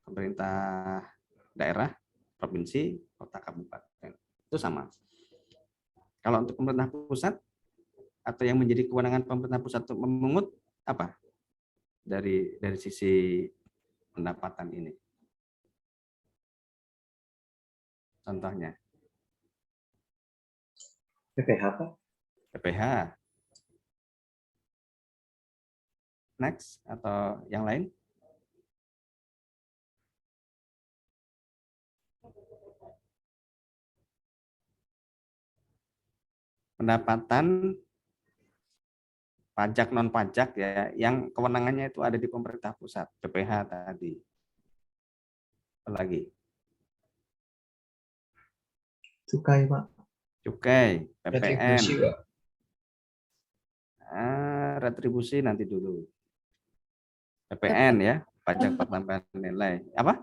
pemerintah daerah, provinsi, kota, kabupaten. Itu sama. Kalau untuk pemerintah pusat atau yang menjadi kewenangan pemerintah pusat untuk memungut apa dari sisi pendapatan ini? Contohnya
PPH Pak.
PPH. Next atau yang lain? Pendapatan pajak non pajak ya, yang kewenangannya itu ada di pemerintah pusat, PPH tadi. Apalagi?
Cukai Pak.
Cukai,
Retribusi
PPN.
Pak.
Retribusi nanti dulu. PPN ya, pajak pertambahan nilai. Apa?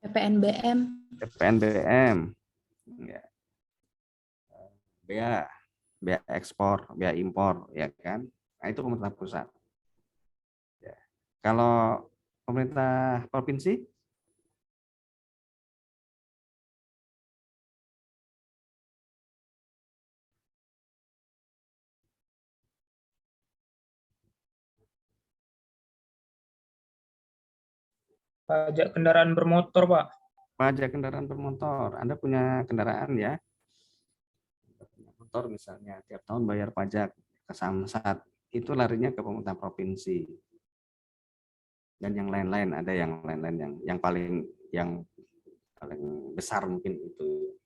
PPNBM.
PPNBM. Ya. Bea ekspor, bea impor, ya kan? Nah, itu pemerintah pusat. Ya. Kalau pemerintah provinsi?
Pajak kendaraan bermotor, Pak.
Pajak kendaraan bermotor. Anda punya kendaraan ya? Motor misalnya, tiap tahun bayar pajak ke Samsat. Itu larinya ke pemerintah provinsi. Dan yang lain-lain, ada yang lain-lain yang paling besar mungkin itu.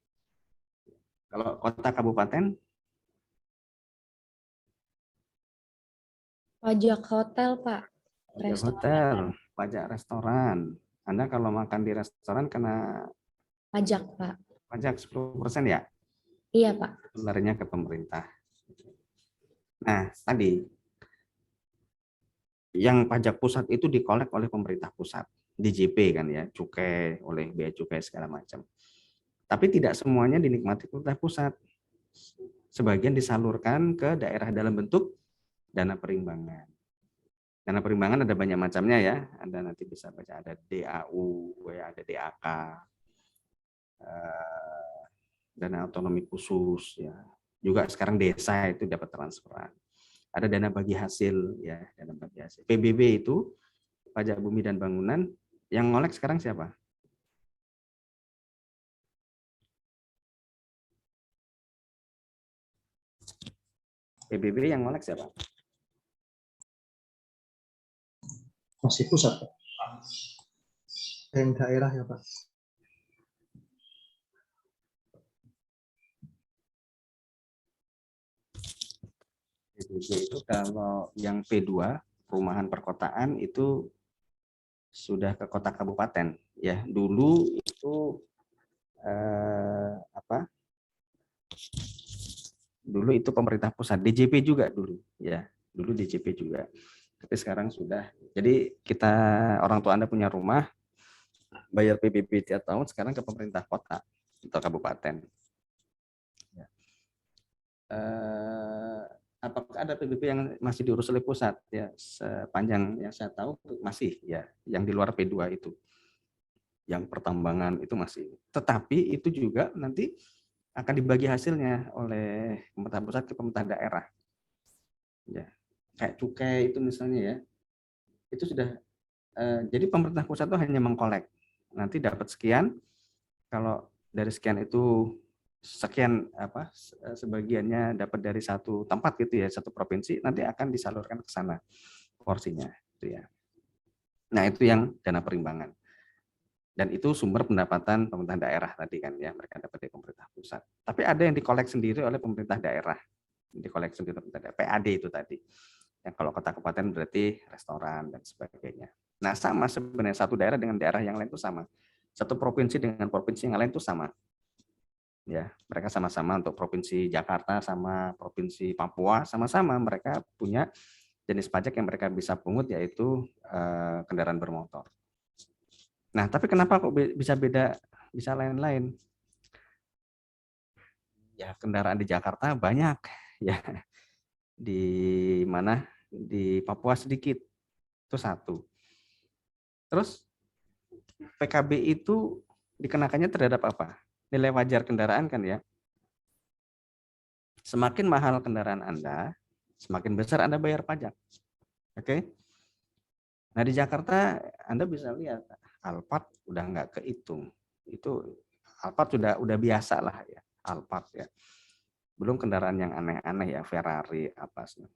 Kalau kota kabupaten?
Pajak hotel, Pak.
Pajak hotel, pajak restoran. Anda kalau makan di restoran kena
Pajak, Pak.
pajak 10% ya?
Iya, Pak.
Larinya ke pemerintah. Nah, tadi yang pajak pusat itu dikolek oleh pemerintah pusat, DJP kan ya, cukai oleh bea cukai segala macam. Tapi tidak semuanya dinikmati pemerintah pusat. Sebagian disalurkan ke daerah dalam bentuk dana perimbangan. Dana perimbangan ada banyak macamnya ya. Anda nanti bisa baca, ada DAU, ada DAK, dana otonomi khusus ya. Juga sekarang desa itu dapat transferan. Ada dana bagi hasil ya, dana bagi hasil. PBB itu pajak bumi dan bangunan, yang ngolek sekarang siapa? PBB yang ngolek siapa?
Masih pusat Pak. Yang daerah ya Pak.
PBB itu kalau yang P2 perumahan perkotaan itu sudah ke kota kabupaten ya. Dulu itu dulu itu pemerintah pusat, DJP juga dulu ya, dulu DJP juga, tapi sekarang sudah. Jadi kita, orang tua Anda punya rumah, bayar PBB tiap tahun, sekarang ke pemerintah kota atau kabupaten. Ya. Apakah ada PBB yang masih diurus oleh pusat? Ya, sepanjang yang saya tahu masih ya, yang di luar P2 itu, yang pertambangan itu masih. Tetapi itu juga nanti akan dibagi hasilnya oleh pemerintah pusat ke pemerintah daerah. Ya, kayak cukai itu misalnya ya, itu sudah. Jadi pemerintah pusat itu hanya mengkolek. Nanti dapat sekian, kalau dari sekian itu sekian sebagiannya dapat dari satu tempat gitu ya, satu provinsi, nanti akan disalurkan ke sana porsinya, gitu ya. Nah itu yang dana perimbangan. Dan itu sumber pendapatan pemerintah daerah tadi kan ya, mereka dapat dari pemerintah pusat. Tapi ada yang dikolek sendiri oleh pemerintah daerah, dikolek sendiri pemerintah daerah, PAD itu tadi. Yang kalau kota kabupaten berarti restoran dan sebagainya. Nah sama sebenarnya, satu daerah dengan daerah yang lain itu sama, satu provinsi dengan provinsi yang lain itu sama. Ya, mereka sama-sama, untuk provinsi Jakarta sama provinsi Papua sama-sama mereka punya jenis pajak yang mereka bisa pungut, yaitu kendaraan bermotor. Nah, tapi kenapa kok bisa beda, bisa lain-lain? Ya, kendaraan di Jakarta banyak, ya. Di mana? Di Papua sedikit. Itu satu. Terus PKB itu dikenakannya terhadap apa? Nilai wajar kendaraan kan ya. Semakin mahal kendaraan Anda, semakin besar Anda bayar pajak. Oke? Nah di Jakarta Anda bisa lihat Alphard udah nggak kehitung, itu Alphard udah biasa lah ya, Alphard ya. Belum kendaraan yang aneh-aneh ya, Ferrari apa sih.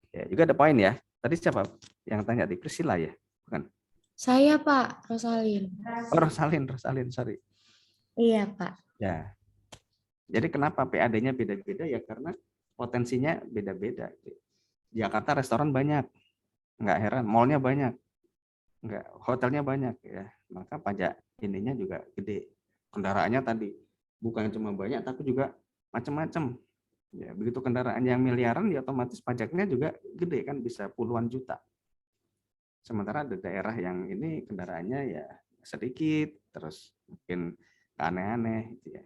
Ya, juga ada poin ya. Tadi siapa yang tanya di Priscilla ya? Bukan?
Saya Pak, Rosalin.
Oh, Rosalin, sorry.
Iya Pak.
Ya. Jadi kenapa PAD-nya beda-beda ya? Karena potensinya beda-beda. Jakarta restoran banyak, nggak heran. Mallnya banyak, nggak, hotelnya banyak ya. Maka pajak ininya juga gede. Kendaraannya tadi bukan cuma banyak, tapi juga macam-macam. Ya, begitu kendaraan yang miliaran, ya otomatis pajaknya juga gede kan, bisa puluhan juta. Sementara ada daerah yang ini kendaraannya ya sedikit, terus mungkin aneh-aneh, gitu ya.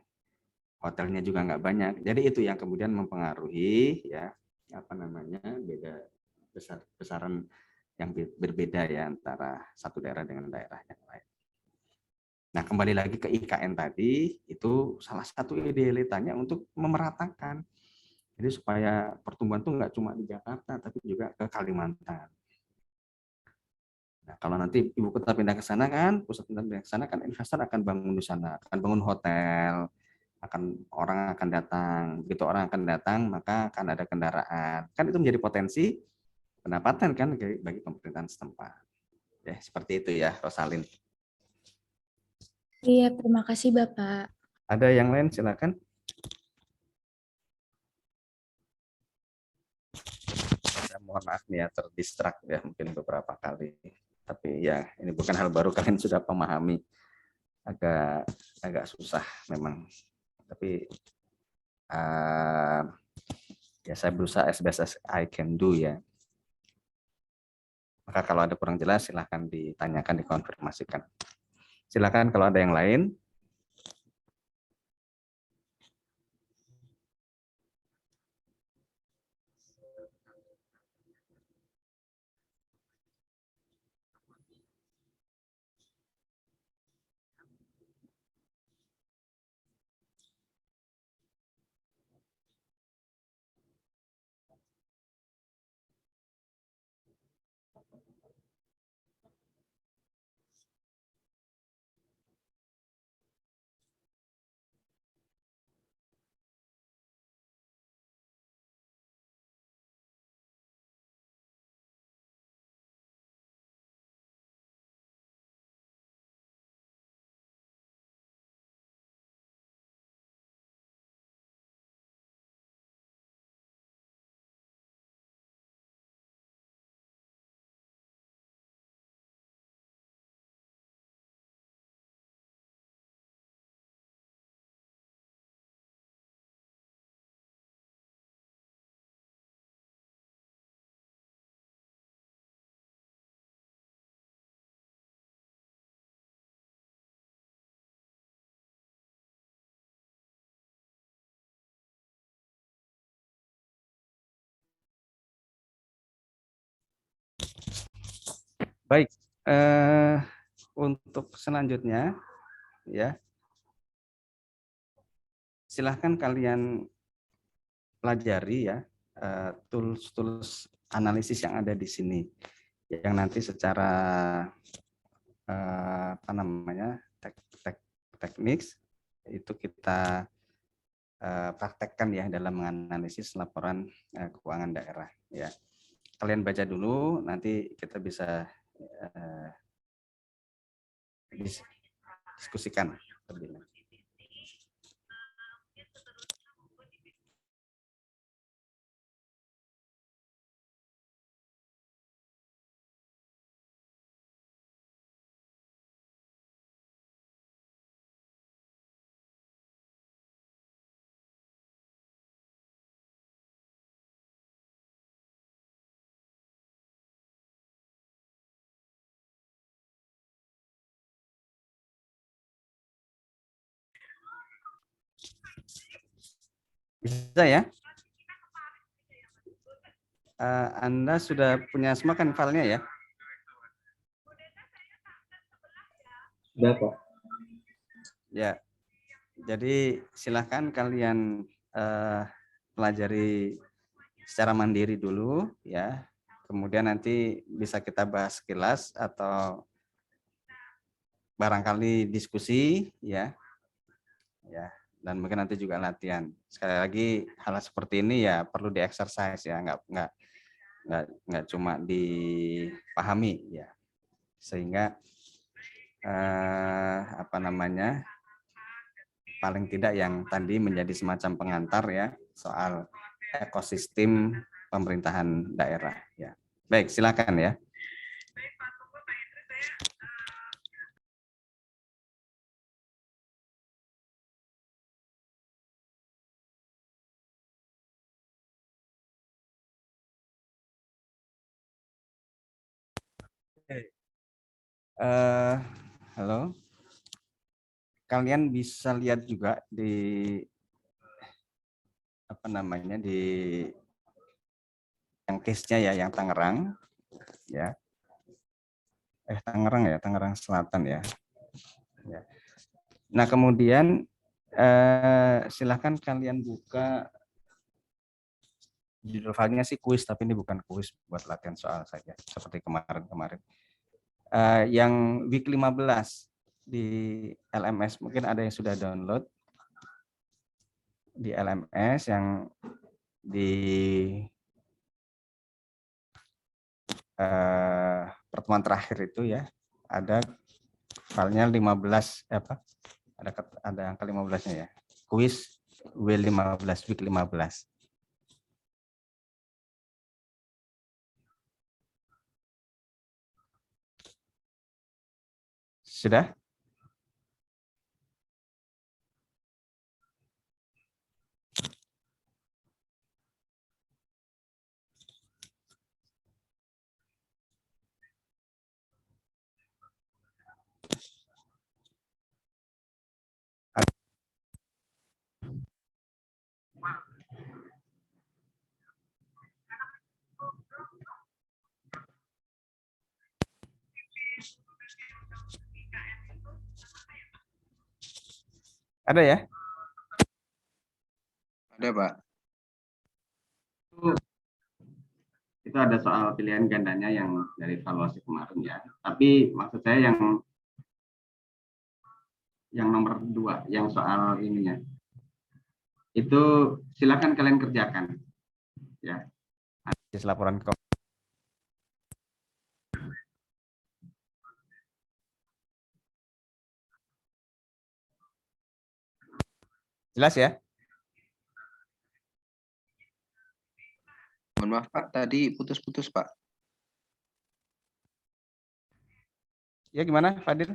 Hotelnya juga nggak banyak. Jadi itu yang kemudian mempengaruhi ya apa namanya beda besaran yang berbeda ya antara satu daerah dengan daerah yang lain. Nah kembali lagi ke IKN tadi, itu salah satu idealitanya untuk memeratakan. Jadi supaya pertumbuhan itu nggak cuma di Jakarta, tapi juga ke Kalimantan. Nah, kalau nanti ibu kota pindah ke sana kan, pusat pindah ke sana kan, investor akan bangun di sana, akan bangun hotel, orang akan datang. Begitu orang akan datang, maka akan ada kendaraan. Kan itu menjadi potensi pendapatan kan bagi pemerintahan setempat. Ya, seperti itu ya, Rosalin.
Iya, terima kasih Bapak.
Ada yang lain silakan. Mohon maaf nih ya, terdistrak ya mungkin beberapa kali. Tapi ya ini bukan hal baru, kalian sudah memahami. Agak susah memang. Tapi ya saya berusaha as best as I can do ya. Maka kalau ada kurang jelas silahkan ditanyakan, dikonfirmasikan. Silakan kalau ada yang lain. Baik, untuk selanjutnya ya, silahkan kalian pelajari ya tools analisis yang ada di sini, yang nanti secara apa namanya teknik itu kita praktekkan ya dalam menganalisis laporan keuangan daerah ya. Kalian baca dulu, nanti kita bisa diskusikan lebih lanjut. Bisa ya? Anda sudah punya semua kan filenya ya?
Sudah, Pak.
Ya. Jadi silahkan kalian pelajari secara mandiri dulu ya. Kemudian nanti bisa kita bahas sekilas atau barangkali diskusi ya. Ya, dan mungkin nanti juga latihan. Sekali lagi hal seperti ini ya perlu di exercise ya, nggak cuma dipahami ya. Sehingga apa namanya? Paling tidak yang tadi menjadi semacam pengantar ya soal ekosistem pemerintahan daerah ya. Baik, silakan ya. Halo. Kalian bisa lihat juga di apa namanya di yang case-nya ya, yang Tangerang ya. Tangerang Selatan ya. Ya. Nah, kemudian silahkan kalian buka, judul filenya sih kuis, tapi ini bukan kuis, buat latihan soal saja seperti kemarin-kemarin. Yang week 15 di LMS, mungkin ada yang sudah download di LMS yang di pertemuan terakhir itu ya, ada filenya 15 ada angka 15-nya ya. Kuis W15 week 15. Sudah? Ada ya?
Ada, Pak.
Itu ada soal pilihan gandanya yang dari evaluasi kemarin ya. Tapi maksud saya yang nomor 2, yang soal ininya. Itu silakan kalian kerjakan. Ya. Analisis laporan jelas ya?
Mohon maaf, Pak. Tadi putus-putus, Pak.
Ya gimana, Fadil?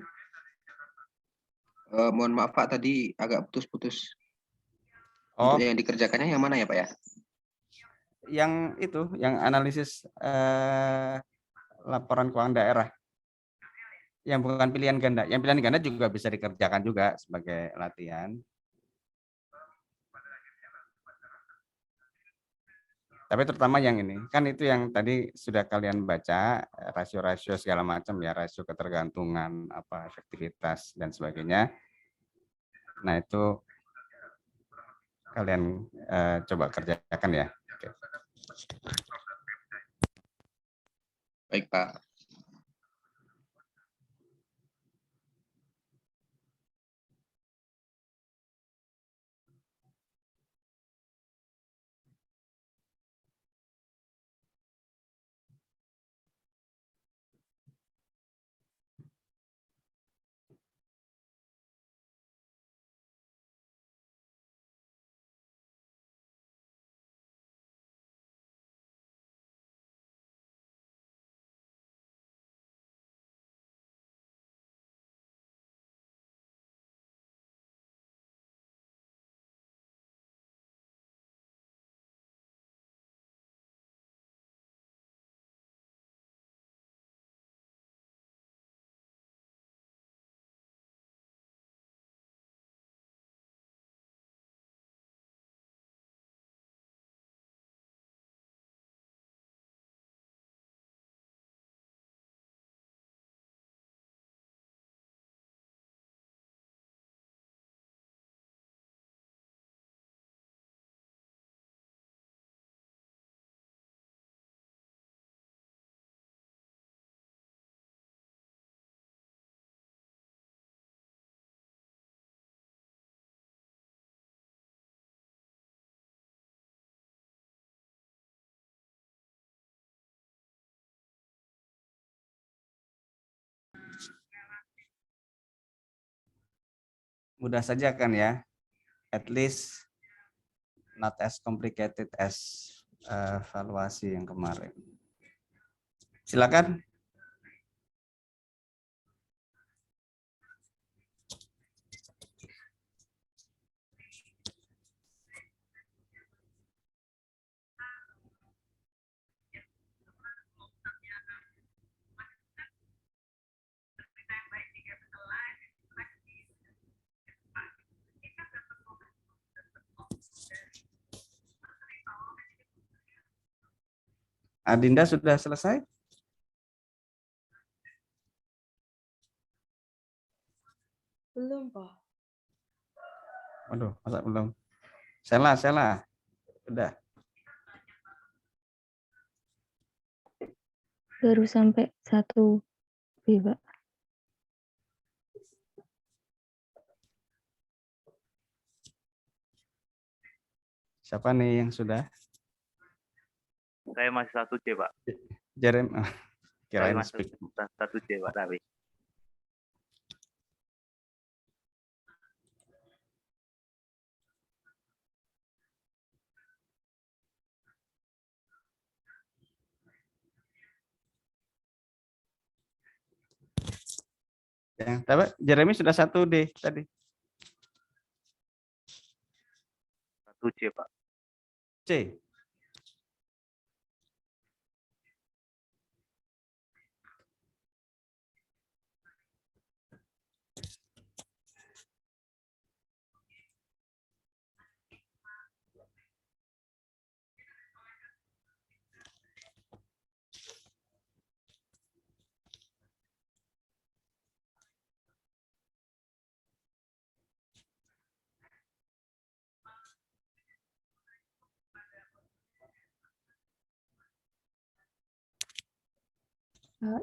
Mohon maaf, Pak. Tadi agak putus-putus.
Oh,
Untuk yang dikerjakannya yang mana ya, Pak ya?
yang itu, yang analisis laporan keuangan daerah. Yang bukan pilihan ganda. Yang pilihan ganda juga bisa dikerjakan juga sebagai latihan. Tapi terutama yang ini, kan itu yang tadi sudah kalian baca, rasio-rasio segala macam ya, rasio ketergantungan, apa efektivitas dan sebagainya. Nah, itu kalian coba kerjakan ya. Oke.
Baik, Pak.
mudah saja kan ya, at least not as complicated as evaluasi yang kemarin. Silakan. Adinda sudah selesai?
Belum, Pak.
Waduh, masa belum? Sela. Udah.
Baru sampai 1B, Pak.
Siapa nih yang sudah?
Saya masih 1C, Pak.
Jerem,
Saya
kirain
masih
speak.
1C, Pak, tapi.
Ya, tapi Jeremy sudah 1D tadi.
1C, Pak.
C.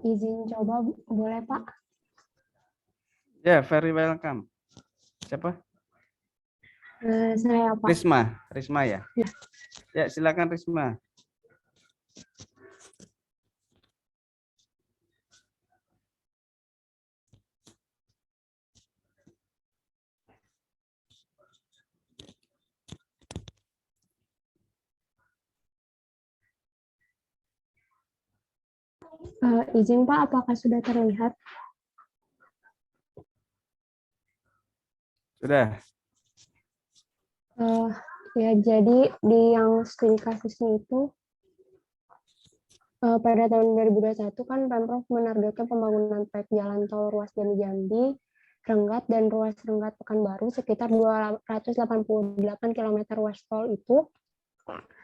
Izin coba boleh, Pak?
Ya, very welcome. Siapa?
Saya, Pak.
Risma ya?
Ya.
Ya, silakan Risma.
Izin, Pak, apakah sudah terlihat?
Sudah.
Ya, jadi di yang studi kasusnya itu pada tahun 2021 kan Pemprov menargetkan pembangunan proyek jalan tol ruas Jambi-Jambi, Renggat, dan ruas Renggat Pekanbaru sekitar 288 km ruas tol itu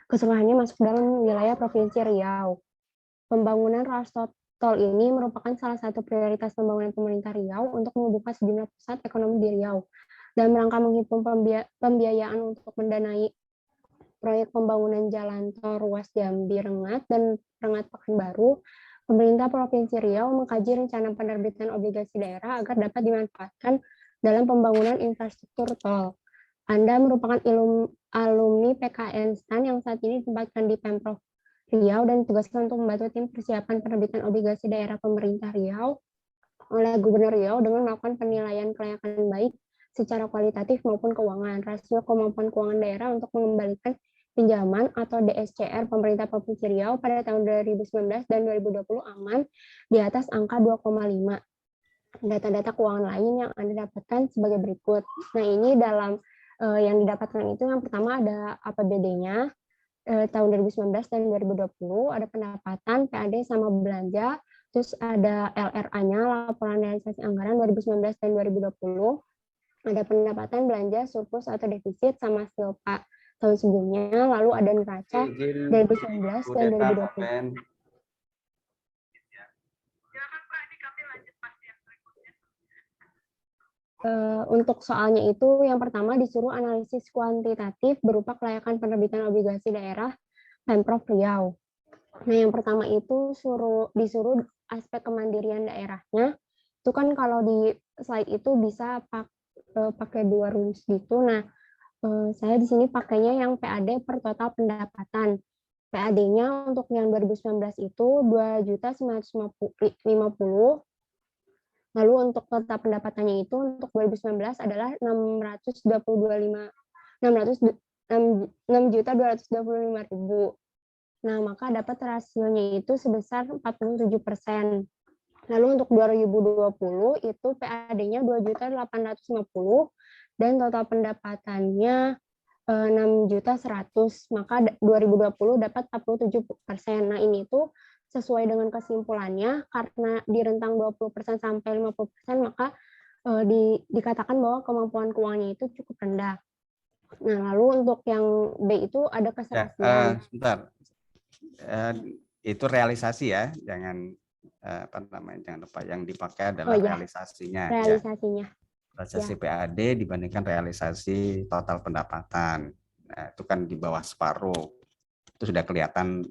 keseluruhannya masuk dalam wilayah Provinsi Riau. Pembangunan ruas tol ini merupakan salah satu prioritas pembangunan pemerintah Riau untuk membuka sejumlah pusat ekonomi di Riau. Dalam rangka menghimpun pembiayaan untuk mendanai proyek pembangunan jalan tol ruas Jambi Rengat dan Rengat Pekanbaru, pemerintah Provinsi Riau mengkaji rencana penerbitan obligasi daerah agar dapat dimanfaatkan dalam pembangunan infrastruktur tol. Anda merupakan alumni PKN STAN yang saat ini ditempatkan di Pemprov Riau dan ditugaskan untuk membantu tim persiapan penerbitan obligasi daerah pemerintah Riau oleh Gubernur Riau dengan melakukan penilaian kelayakan baik secara kualitatif maupun keuangan, rasio kemampuan keuangan daerah untuk mengembalikan pinjaman atau DSCR pemerintah Provinsi Riau pada tahun 2019 dan 2020 aman di atas angka 2,5. Data-data keuangan lain yang Anda dapatkan sebagai berikut. Nah, ini dalam yang didapatkan itu yang pertama ada APBD-nya tahun 2019 dan 2020, ada pendapatan, PAD sama belanja, terus ada LRA-nya, laporan realisasi anggaran 2019 dan 2020, ada pendapatan, belanja, surplus atau defisit sama SILPA tahun sebelumnya, lalu ada neraca 2019 dan 2020. Untuk soalnya itu, yang pertama disuruh analisis kuantitatif berupa kelayakan penerbitan obligasi daerah Pemprov Riau. Nah, yang pertama itu disuruh aspek kemandirian daerahnya. Itu kan kalau di slide itu bisa pakai dua rumus gitu. Nah, saya di sini pakainya yang PAD per total pendapatan. PAD-nya untuk yang 2019 itu 2.950.000. Lalu untuk total pendapatannya itu untuk 2019 adalah 6.225.000. Nah, maka dapat rasionya itu sebesar 47%. Lalu untuk 2020 itu PAD-nya 2.850.000 dan total pendapatannya 6.100.000, maka 2020 dapat 47%. Nah, ini tuh sesuai dengan kesimpulannya karena di rentang 20% sampai 50%, maka dikatakan bahwa kemampuan keuangannya itu cukup rendah. Nah, lalu untuk yang B itu ada keserasian.
Sebentar. Itu realisasi ya, jangan jangan lupa yang dipakai adalah realisasinya.
Realisasinya.
Realisasi PAD dibandingkan realisasi total pendapatan. Nah, itu kan di bawah separuh. Itu sudah kelihatan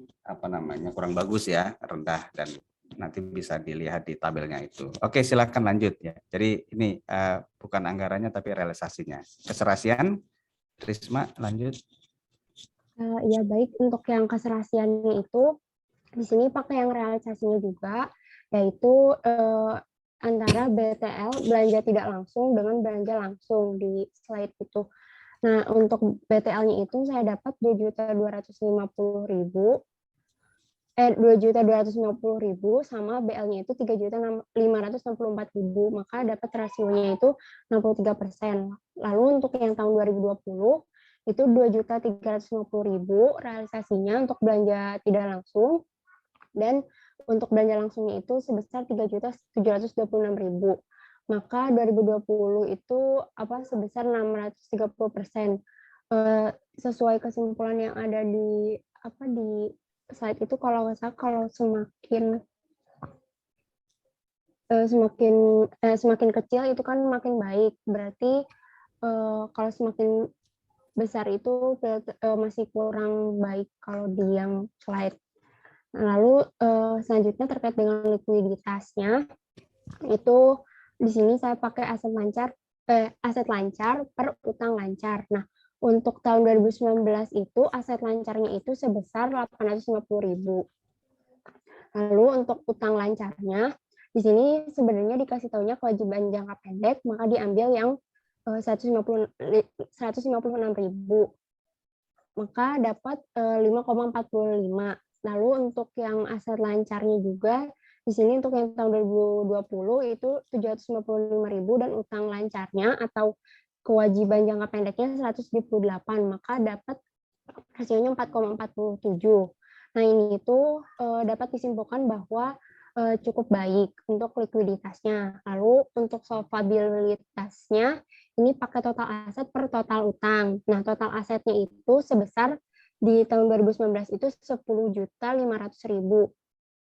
kurang bagus ya, rendah, dan nanti bisa dilihat di tabelnya itu. Oke, silakan lanjut ya. Jadi ini bukan anggarannya tapi realisasinya. Keserasian, Risma lanjut.
Ya baik, untuk yang keserasiannya itu di sini pakai yang realisasinya juga, yaitu antara BTL belanja tidak langsung dengan belanja langsung di slide itu. Nah, untuk BTL-nya itu saya dapat 2.250.000 sama BL-nya itu 3.564.000, maka dapat rasionya itu 63%. Lalu untuk yang tahun 2020 itu 2.350.000 realisasinya untuk belanja tidak langsung, dan untuk belanja langsungnya itu sebesar 3.726.000. Maka 2020 itu sebesar 630%. Sesuai kesimpulan yang ada di slide itu, kalau semakin kecil itu kan makin baik. Berarti kalau semakin besar itu masih kurang baik kalau di yang slide. Lalu selanjutnya terkait dengan likuiditasnya, itu di sini saya pakai aset lancar per utang lancar. Nah, untuk tahun 2019 itu aset lancarnya itu sebesar 850.000. Lalu untuk utang lancarnya, di sini sebenarnya dikasih tahunya kewajiban jangka pendek, maka diambil yang 156.000. Maka dapat 5,45. Lalu untuk yang aset lancarnya juga, di sini untuk yang tahun 2020 itu 755.000 dan utang lancarnya atau kewajiban jangka pendeknya 178, maka dapat rasionya 4,47. Nah, ini itu dapat disimpulkan bahwa cukup baik untuk likuiditasnya. Lalu untuk solvabilitasnya, ini pakai total aset per total utang. Nah, total asetnya itu sebesar di tahun 2019 itu 10.500.000.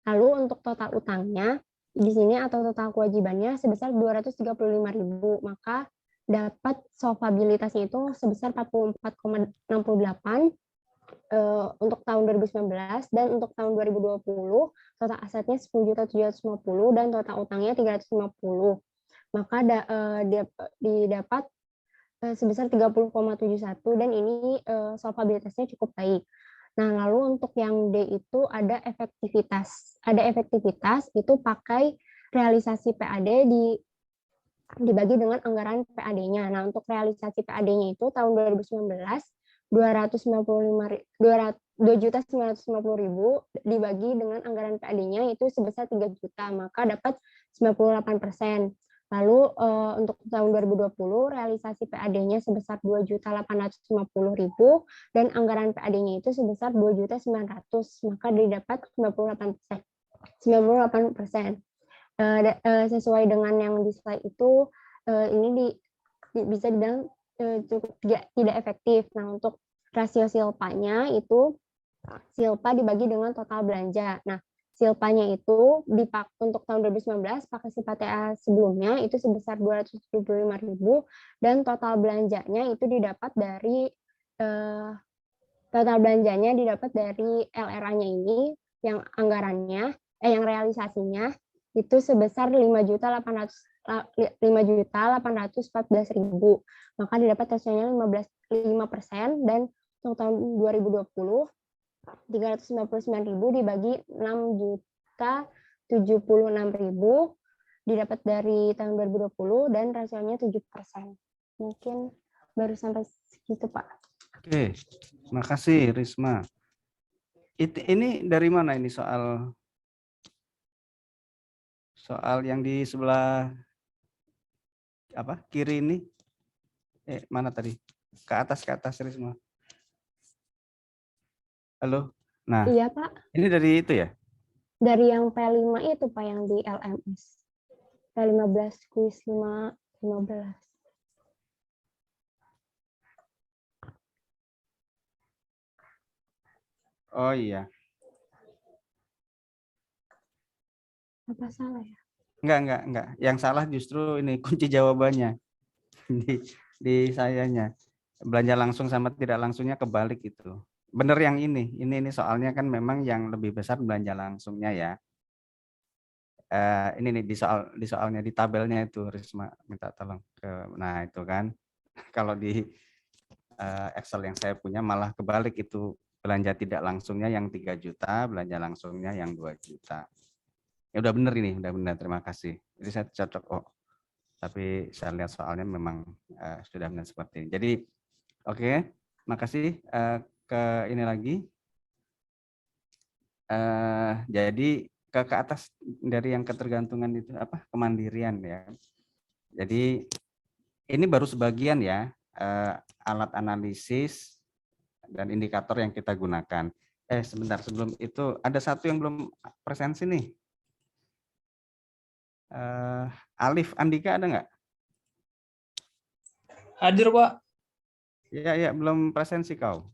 Lalu untuk total utangnya di sini atau total kewajibannya sebesar 235.000, maka dapat solvabilitasnya itu sebesar 44,68 untuk tahun 2019, dan untuk tahun 2020 total asetnya 10.750 dan total utangnya 350. Maka didapat sebesar 30,71 dan ini solvabilitasnya cukup baik. Nah, lalu untuk yang D itu ada efektivitas. Ada efektivitas itu pakai realisasi PAD dibagi dengan anggaran PAD-nya. Nah, untuk realisasi PAD-nya itu tahun 2019 2.950.000 dibagi dengan anggaran PAD-nya itu sebesar 3 juta, maka dapat 98%. Lalu untuk tahun 2020 realisasi PAD-nya sebesar 2.850.000 dan anggaran PAD-nya itu sebesar 2.900.000, maka didapat 98%. Sesuai dengan yang di slide itu, ini bisa dibilang cukup tidak efektif. Nah, untuk rasio silpanya itu silpa dibagi dengan total belanja. Nah, silpanya itu untuk tahun 2019 pakai silpa TA sebelumnya itu sebesar 275.000 dan total belanjanya itu didapat dari LRA-nya ini yang anggarannya yang realisasinya itu sebesar 5.814.000, maka didapat hasilnya 5% dan untuk tahun 2020 399.000 dibagi 6.076.000 didapat dari tahun 2020 dan rasionya 7%. Mungkin baru sampai segitu, Pak.
Oke, makasih Risma. Ini dari mana ini soal yang di sebelah apa kiri ini? Mana tadi? Ke atas Risma. Halo. Nah,
Iya, Pak.
ini dari itu ya?
Dari yang P5 itu, Pak, yang di LMS. P15 kuis 15.
Oh iya.
Apa salah ya?
Enggak. Yang salah justru ini kunci jawabannya di sayanya. Belanja langsung sama tidak langsungnya kebalik itu. Bener yang ini soalnya kan memang yang lebih besar belanja langsungnya ya. Ini nih di soalnya di tabelnya itu Risma minta tolong nah itu kan kalau di Excel yang saya punya malah kebalik itu, belanja tidak langsungnya yang 3 juta, belanja langsungnya yang 2 juta. Ya udah bener ini, udah bener, terima kasih. Jadi saya cocok tapi saya lihat soalnya memang sudah benar seperti ini. Jadi oke, makasih. Ke ini lagi. Jadi ke atas dari yang ketergantungan itu apa kemandirian ya. Jadi ini baru sebagian ya alat analisis dan indikator yang kita gunakan. Sebentar sebelum itu ada satu yang belum presensi nih. Alif Andika ada nggak?
Hadir, Pak.
Iya belum presensi kau.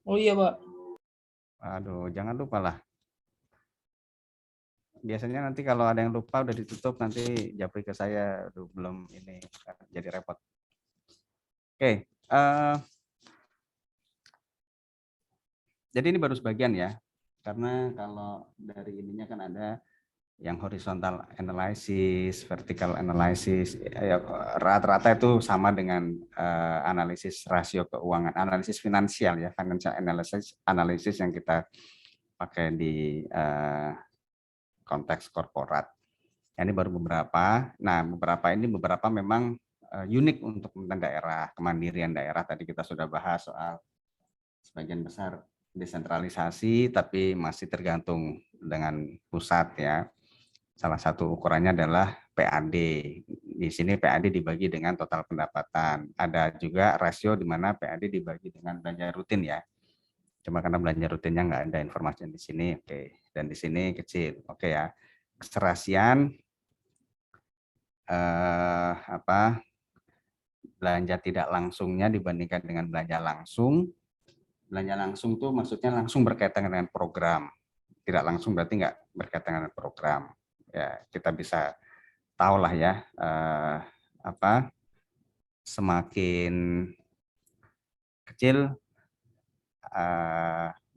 Oh iya, Pak.
Aduh jangan lupa lah. Biasanya nanti kalau ada yang lupa udah ditutup nanti japri ke saya. Aduh, belum ini jadi repot. Oke. Jadi ini baru sebagian ya. Karena kalau dari ininya kan ada yang horizontal analysis, vertical analysis, rata-rata itu sama dengan analisis rasio keuangan, analisis finansial ya, financial analysis yang kita pakai di konteks korporat. Ini baru beberapa. Nah, beberapa memang unik untuk daerah, kemandirian daerah. Tadi kita sudah bahas soal sebagian besar desentralisasi, tapi masih tergantung dengan pusat ya. Salah satu ukurannya adalah PAD. Di sini PAD dibagi dengan total pendapatan. Ada juga rasio di mana PAD dibagi dengan belanja rutin ya. Cuma karena belanja rutinnya nggak ada informasi di sini, oke. Dan di sini kecil, oke ya. Keserasian belanja tidak langsungnya dibandingkan dengan belanja langsung. Belanja langsung tuh maksudnya langsung berkaitan dengan program. Tidak langsung berarti nggak berkaitan dengan program. Ya kita bisa tahu lah ya semakin kecil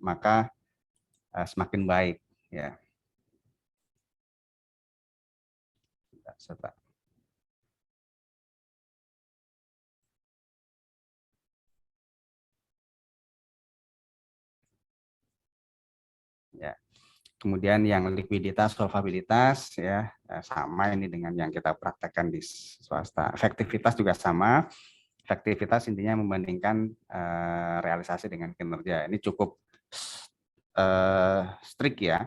maka semakin baik ya. Ya. Kemudian yang likuiditas, solvabilitas ya sama ini dengan yang kita praktekkan di swasta. Efektivitas juga sama. Efektivitas intinya membandingkan realisasi dengan kinerja. Ini cukup strict ya.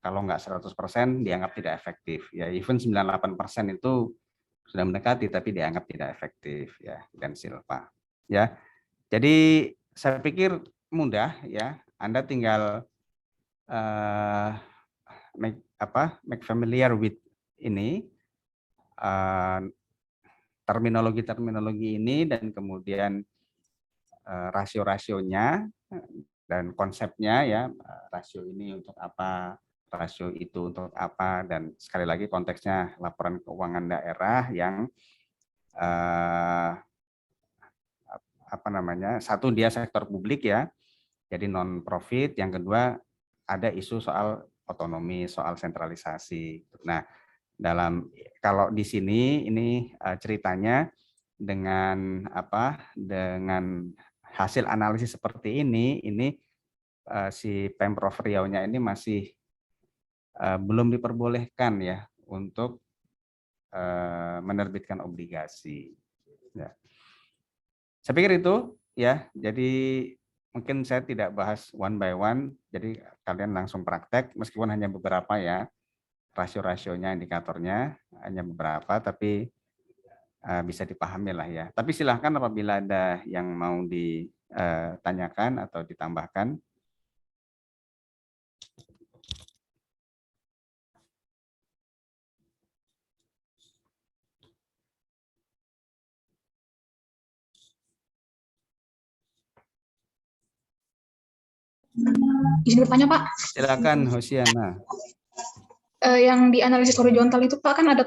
Kalau nggak 100% dianggap tidak efektif. Ya even 98% itu sudah mendekati tapi dianggap tidak efektif ya dan silpa. Ya. Jadi saya pikir mudah ya. Anda tinggal make familiar with ini terminologi ini dan kemudian rasio-rasionya dan konsepnya ya, rasio ini untuk apa, rasio itu untuk apa, dan sekali lagi konteksnya laporan keuangan daerah yang satu dia sektor publik ya, jadi non profit, yang kedua ada isu soal otonomi, soal sentralisasi. Nah, kalau di sini ini ceritanya dengan dengan hasil analisis seperti ini si Pemprov Riau-nya ini masih belum diperbolehkan ya untuk menerbitkan obligasi. Ya. Saya pikir itu ya. Jadi mungkin saya tidak bahas one by one. Jadi kalian langsung praktek meskipun hanya beberapa ya. Rasio-rasionya, indikatornya hanya beberapa, tapi bisa dipahami lah ya. Tapi silahkan apabila ada yang mau ditanyakan atau ditambahkan.
Izin bertanya, Pak.
Silakan Hosiana.
Yang di analisis horizontal itu, Pak, kan ada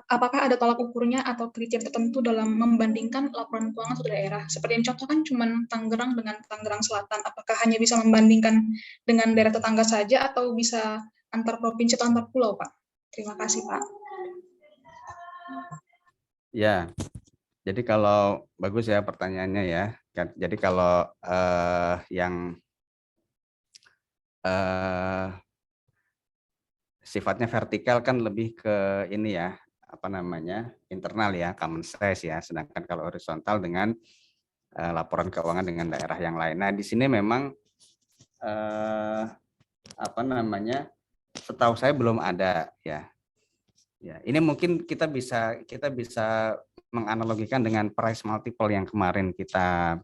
apakah ada tolak ukurnya atau kriteria tertentu dalam membandingkan laporan keuangan suatu daerah? Seperti yang contoh kan cuma Tangerang dengan Tangerang Selatan. Apakah hanya bisa membandingkan dengan daerah tetangga saja atau bisa antar provinsi atau antar pulau, Pak? Terima kasih, Pak.
Ya, jadi kalau bagus ya pertanyaannya ya. Jadi kalau yang sifatnya vertikal kan lebih ke ini ya, apa namanya, internal ya, common size ya. Sedangkan kalau horizontal dengan laporan keuangan dengan daerah yang lain. Nah, di sini memang apa namanya, setahu saya belum ada ya. Ya, ini mungkin kita bisa menganalogikan dengan price multiple yang kemarin kita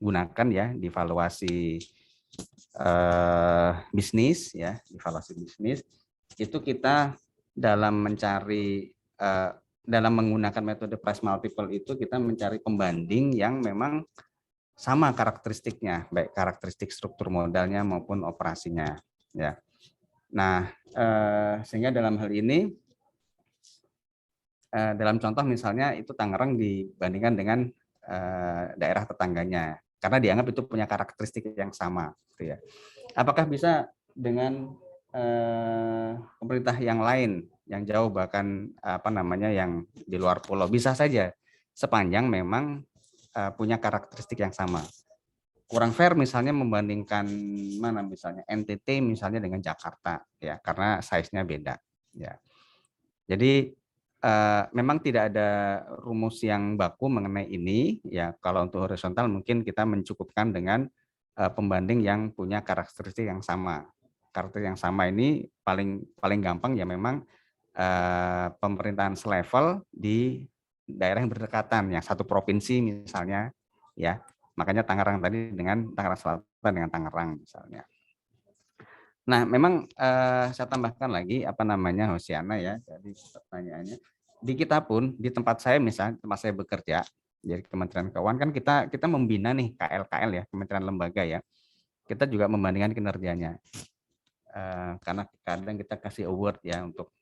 gunakan ya di valuasi bisnis ya, di valuasi bisnis itu kita dalam mencari dalam menggunakan metode price multiple itu kita mencari pembanding yang memang sama karakteristiknya, baik karakteristik struktur modalnya maupun operasinya ya. Nah, sehingga dalam hal ini dalam contoh misalnya itu Tangerang dibandingkan dengan daerah tetangganya karena dianggap itu punya karakteristik yang sama gitu ya. Apakah bisa dengan pemerintah yang lain yang jauh bahkan apa namanya yang di luar pulau? Bisa saja sepanjang memang punya karakteristik yang sama. Kurang fair misalnya membandingkan mana misalnya NTT misalnya dengan Jakarta ya karena size-nya beda ya. Jadi memang tidak ada rumus yang baku mengenai ini ya. Kalau untuk horizontal mungkin kita mencukupkan dengan pembanding yang punya karakteristik yang sama. Karakteristik yang sama ini paling gampang ya memang pemerintahan selevel di daerah yang berdekatan, yang satu provinsi misalnya ya. Makanya Tangerang tadi dengan Tangerang Selatan dengan Tangerang misalnya. Nah, memang saya tambahkan lagi apa namanya Hosiana ya. Jadi pertanyaannya di kita pun di tempat saya misalnya tempat saya bekerja jadi Kementerian Keuangan kan kita membina nih KL ya, Kementerian Lembaga ya. Kita juga membandingkan kinerjanya. Karena kadang kita kasih award ya untuk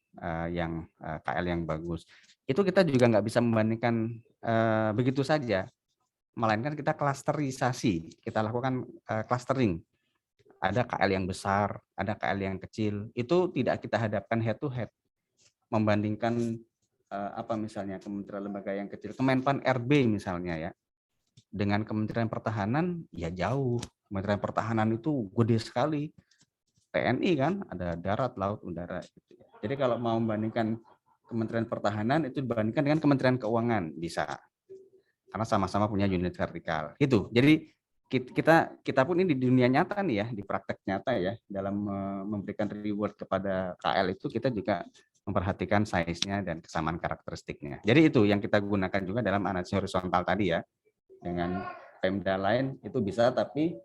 yang KL yang bagus. Itu kita juga nggak bisa membandingkan begitu saja. Melainkan kita klasterisasi, kita lakukan clustering. Ada KL yang besar, ada KL yang kecil. Itu tidak kita hadapkan head to head. Membandingkan apa misalnya kementerian lembaga yang kecil, Kemenpan RB misalnya ya, dengan Kementerian Pertahanan ya jauh. Kementerian Pertahanan itu gede sekali. TNI kan ada darat, laut, udara. Jadi kalau mau membandingkan Kementerian Pertahanan itu dibandingkan dengan Kementerian Keuangan bisa. Karena sama-sama punya unit vertikal. Itu. Jadi kita pun ini di dunia nyata nih ya, di praktek nyata ya, dalam memberikan reward kepada KL itu kita juga memperhatikan size-nya dan kesamaan karakteristiknya. Jadi itu yang kita gunakan juga dalam analisis horizontal tadi ya. Dengan Pemda lain itu bisa, tapi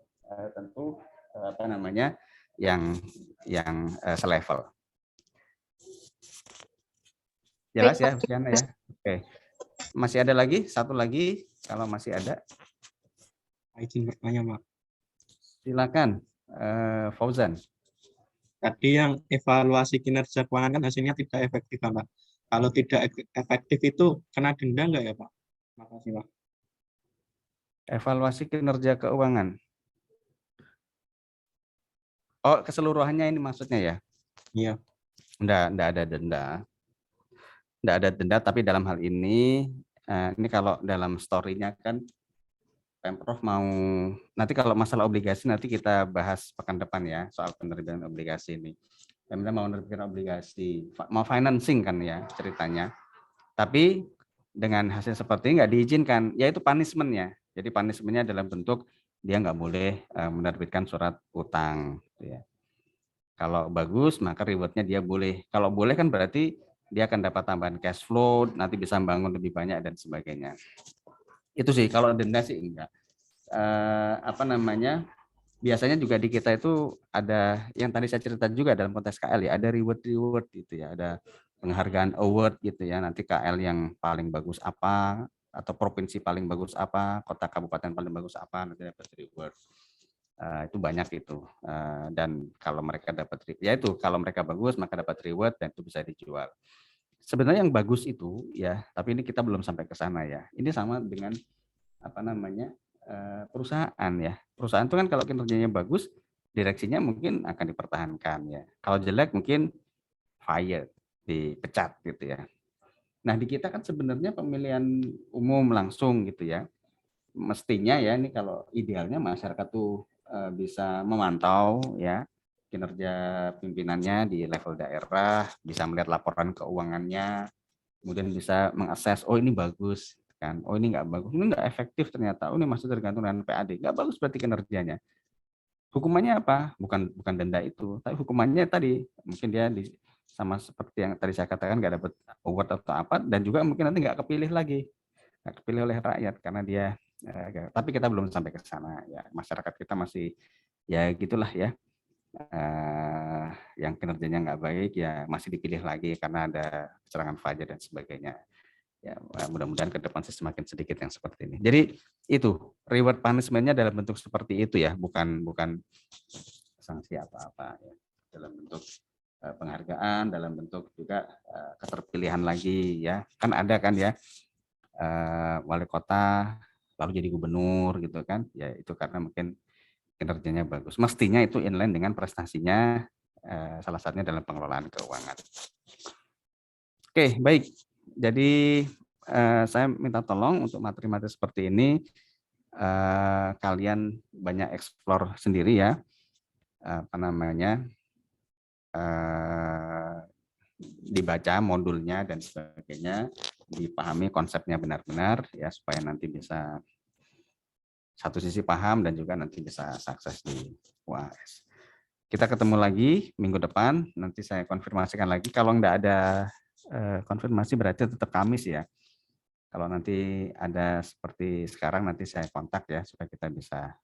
tentu apa namanya yang selevel. Jelas ya, Hosiana ya. Oke. Masih ada lagi? Satu lagi kalau masih ada.
Izin bertanya, Pak.
Silakan, Fauzan.
Tadi yang evaluasi kinerja keuangan kan hasilnya tidak efektif, Pak. Kalau tidak efektif itu kena denda nggak ya, Pak? Terima kasih, Pak.
Evaluasi kinerja keuangan. Oh, keseluruhannya ini maksudnya ya?
Iya.
Enggak ada denda. Enggak ada denda, tapi dalam hal ini kalau dalam story-nya kan Pemprov mau, nanti kalau masalah obligasi nanti kita bahas pekan depan ya, soal penerbitan obligasi ini. Pemda mau menerbitkan obligasi, mau financing kan ya ceritanya. Tapi dengan hasil seperti ini nggak diizinkan, yaitu punishment-nya. Jadi punishment-nya dalam bentuk dia nggak boleh menerbitkan surat utang. Gitu ya. Kalau bagus, maka reward-nya dia boleh. Kalau boleh kan berarti dia akan dapat tambahan cash flow, nanti bisa bangun lebih banyak dan sebagainya. Itu sih, kalau denda sih enggak. Biasanya juga di kita itu ada yang tadi saya cerita juga dalam konteks KL ya, ada reward gitu ya, ada penghargaan award gitu ya, nanti KL yang paling bagus apa, atau provinsi paling bagus apa, kota kabupaten paling bagus apa, nanti dapat reward. Itu banyak itu. Dan kalau mereka dapat, ya itu kalau mereka bagus maka dapat reward dan itu bisa dijual. Sebenarnya yang bagus itu ya, tapi ini kita belum sampai ke sana ya. Ini sama dengan perusahaan ya. Perusahaan itu kan kalau kinerjanya bagus, direksinya mungkin akan dipertahankan ya. Kalau jelek mungkin fire, dipecat gitu ya. Nah di kita kan sebenarnya pemilihan umum langsung gitu ya. Mestinya ya ini kalau idealnya masyarakat tuh bisa memantau ya kinerja pimpinannya di level daerah, bisa melihat laporan keuangannya, kemudian bisa mengakses, oh ini bagus kan, oh ini nggak bagus, ini nggak efektif ternyata, oh ini masih tergantung dengan PAD, nggak bagus berarti kinerjanya. Hukumannya apa? Bukan denda itu, tapi hukumannya tadi mungkin dia sama seperti yang tadi saya katakan nggak dapat award atau apa, dan juga mungkin nanti nggak kepilih lagi, nggak kepilih oleh rakyat karena dia. Tapi kita belum sampai ke sana ya, masyarakat kita masih ya gitulah ya, yang kinerjanya nggak baik ya masih dipilih lagi karena ada kecurangan fajar dan sebagainya. Ya mudah-mudahan ke depan semakin sedikit yang seperti ini. Jadi itu reward punishment-nya dalam bentuk seperti itu ya, bukan sanksi apa-apa ya, dalam bentuk penghargaan, dalam bentuk juga keterpilihan lagi ya. Kan ada kan ya wali kota lalu jadi gubernur gitu kan, ya itu karena mungkin kinerjanya bagus. Mestinya itu inline dengan prestasinya, salah satunya dalam pengelolaan keuangan. Oke, baik. Jadi saya minta tolong untuk materi-materi seperti ini, kalian banyak eksplor sendiri ya, dibaca modulnya dan sebagainya, dipahami konsepnya benar-benar ya supaya nanti bisa satu sisi paham dan juga nanti bisa sukses di UAS. Kita ketemu lagi minggu depan, nanti saya konfirmasikan lagi. Kalau enggak ada konfirmasi berarti tetap Kamis ya. Kalau nanti ada seperti sekarang nanti saya kontak ya supaya kita bisa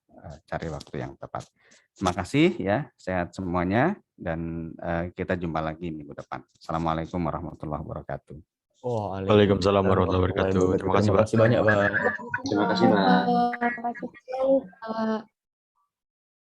cari waktu yang tepat. Terima kasih ya, sehat semuanya dan kita jumpa lagi minggu depan. Assalamualaikum warahmatullahi wabarakatuh.
Waalaikumsalam warahmatullahi wabarakatuh. Terima kasih, Pak.
Terima kasih banyak, Pak.
Terima kasih, Pak.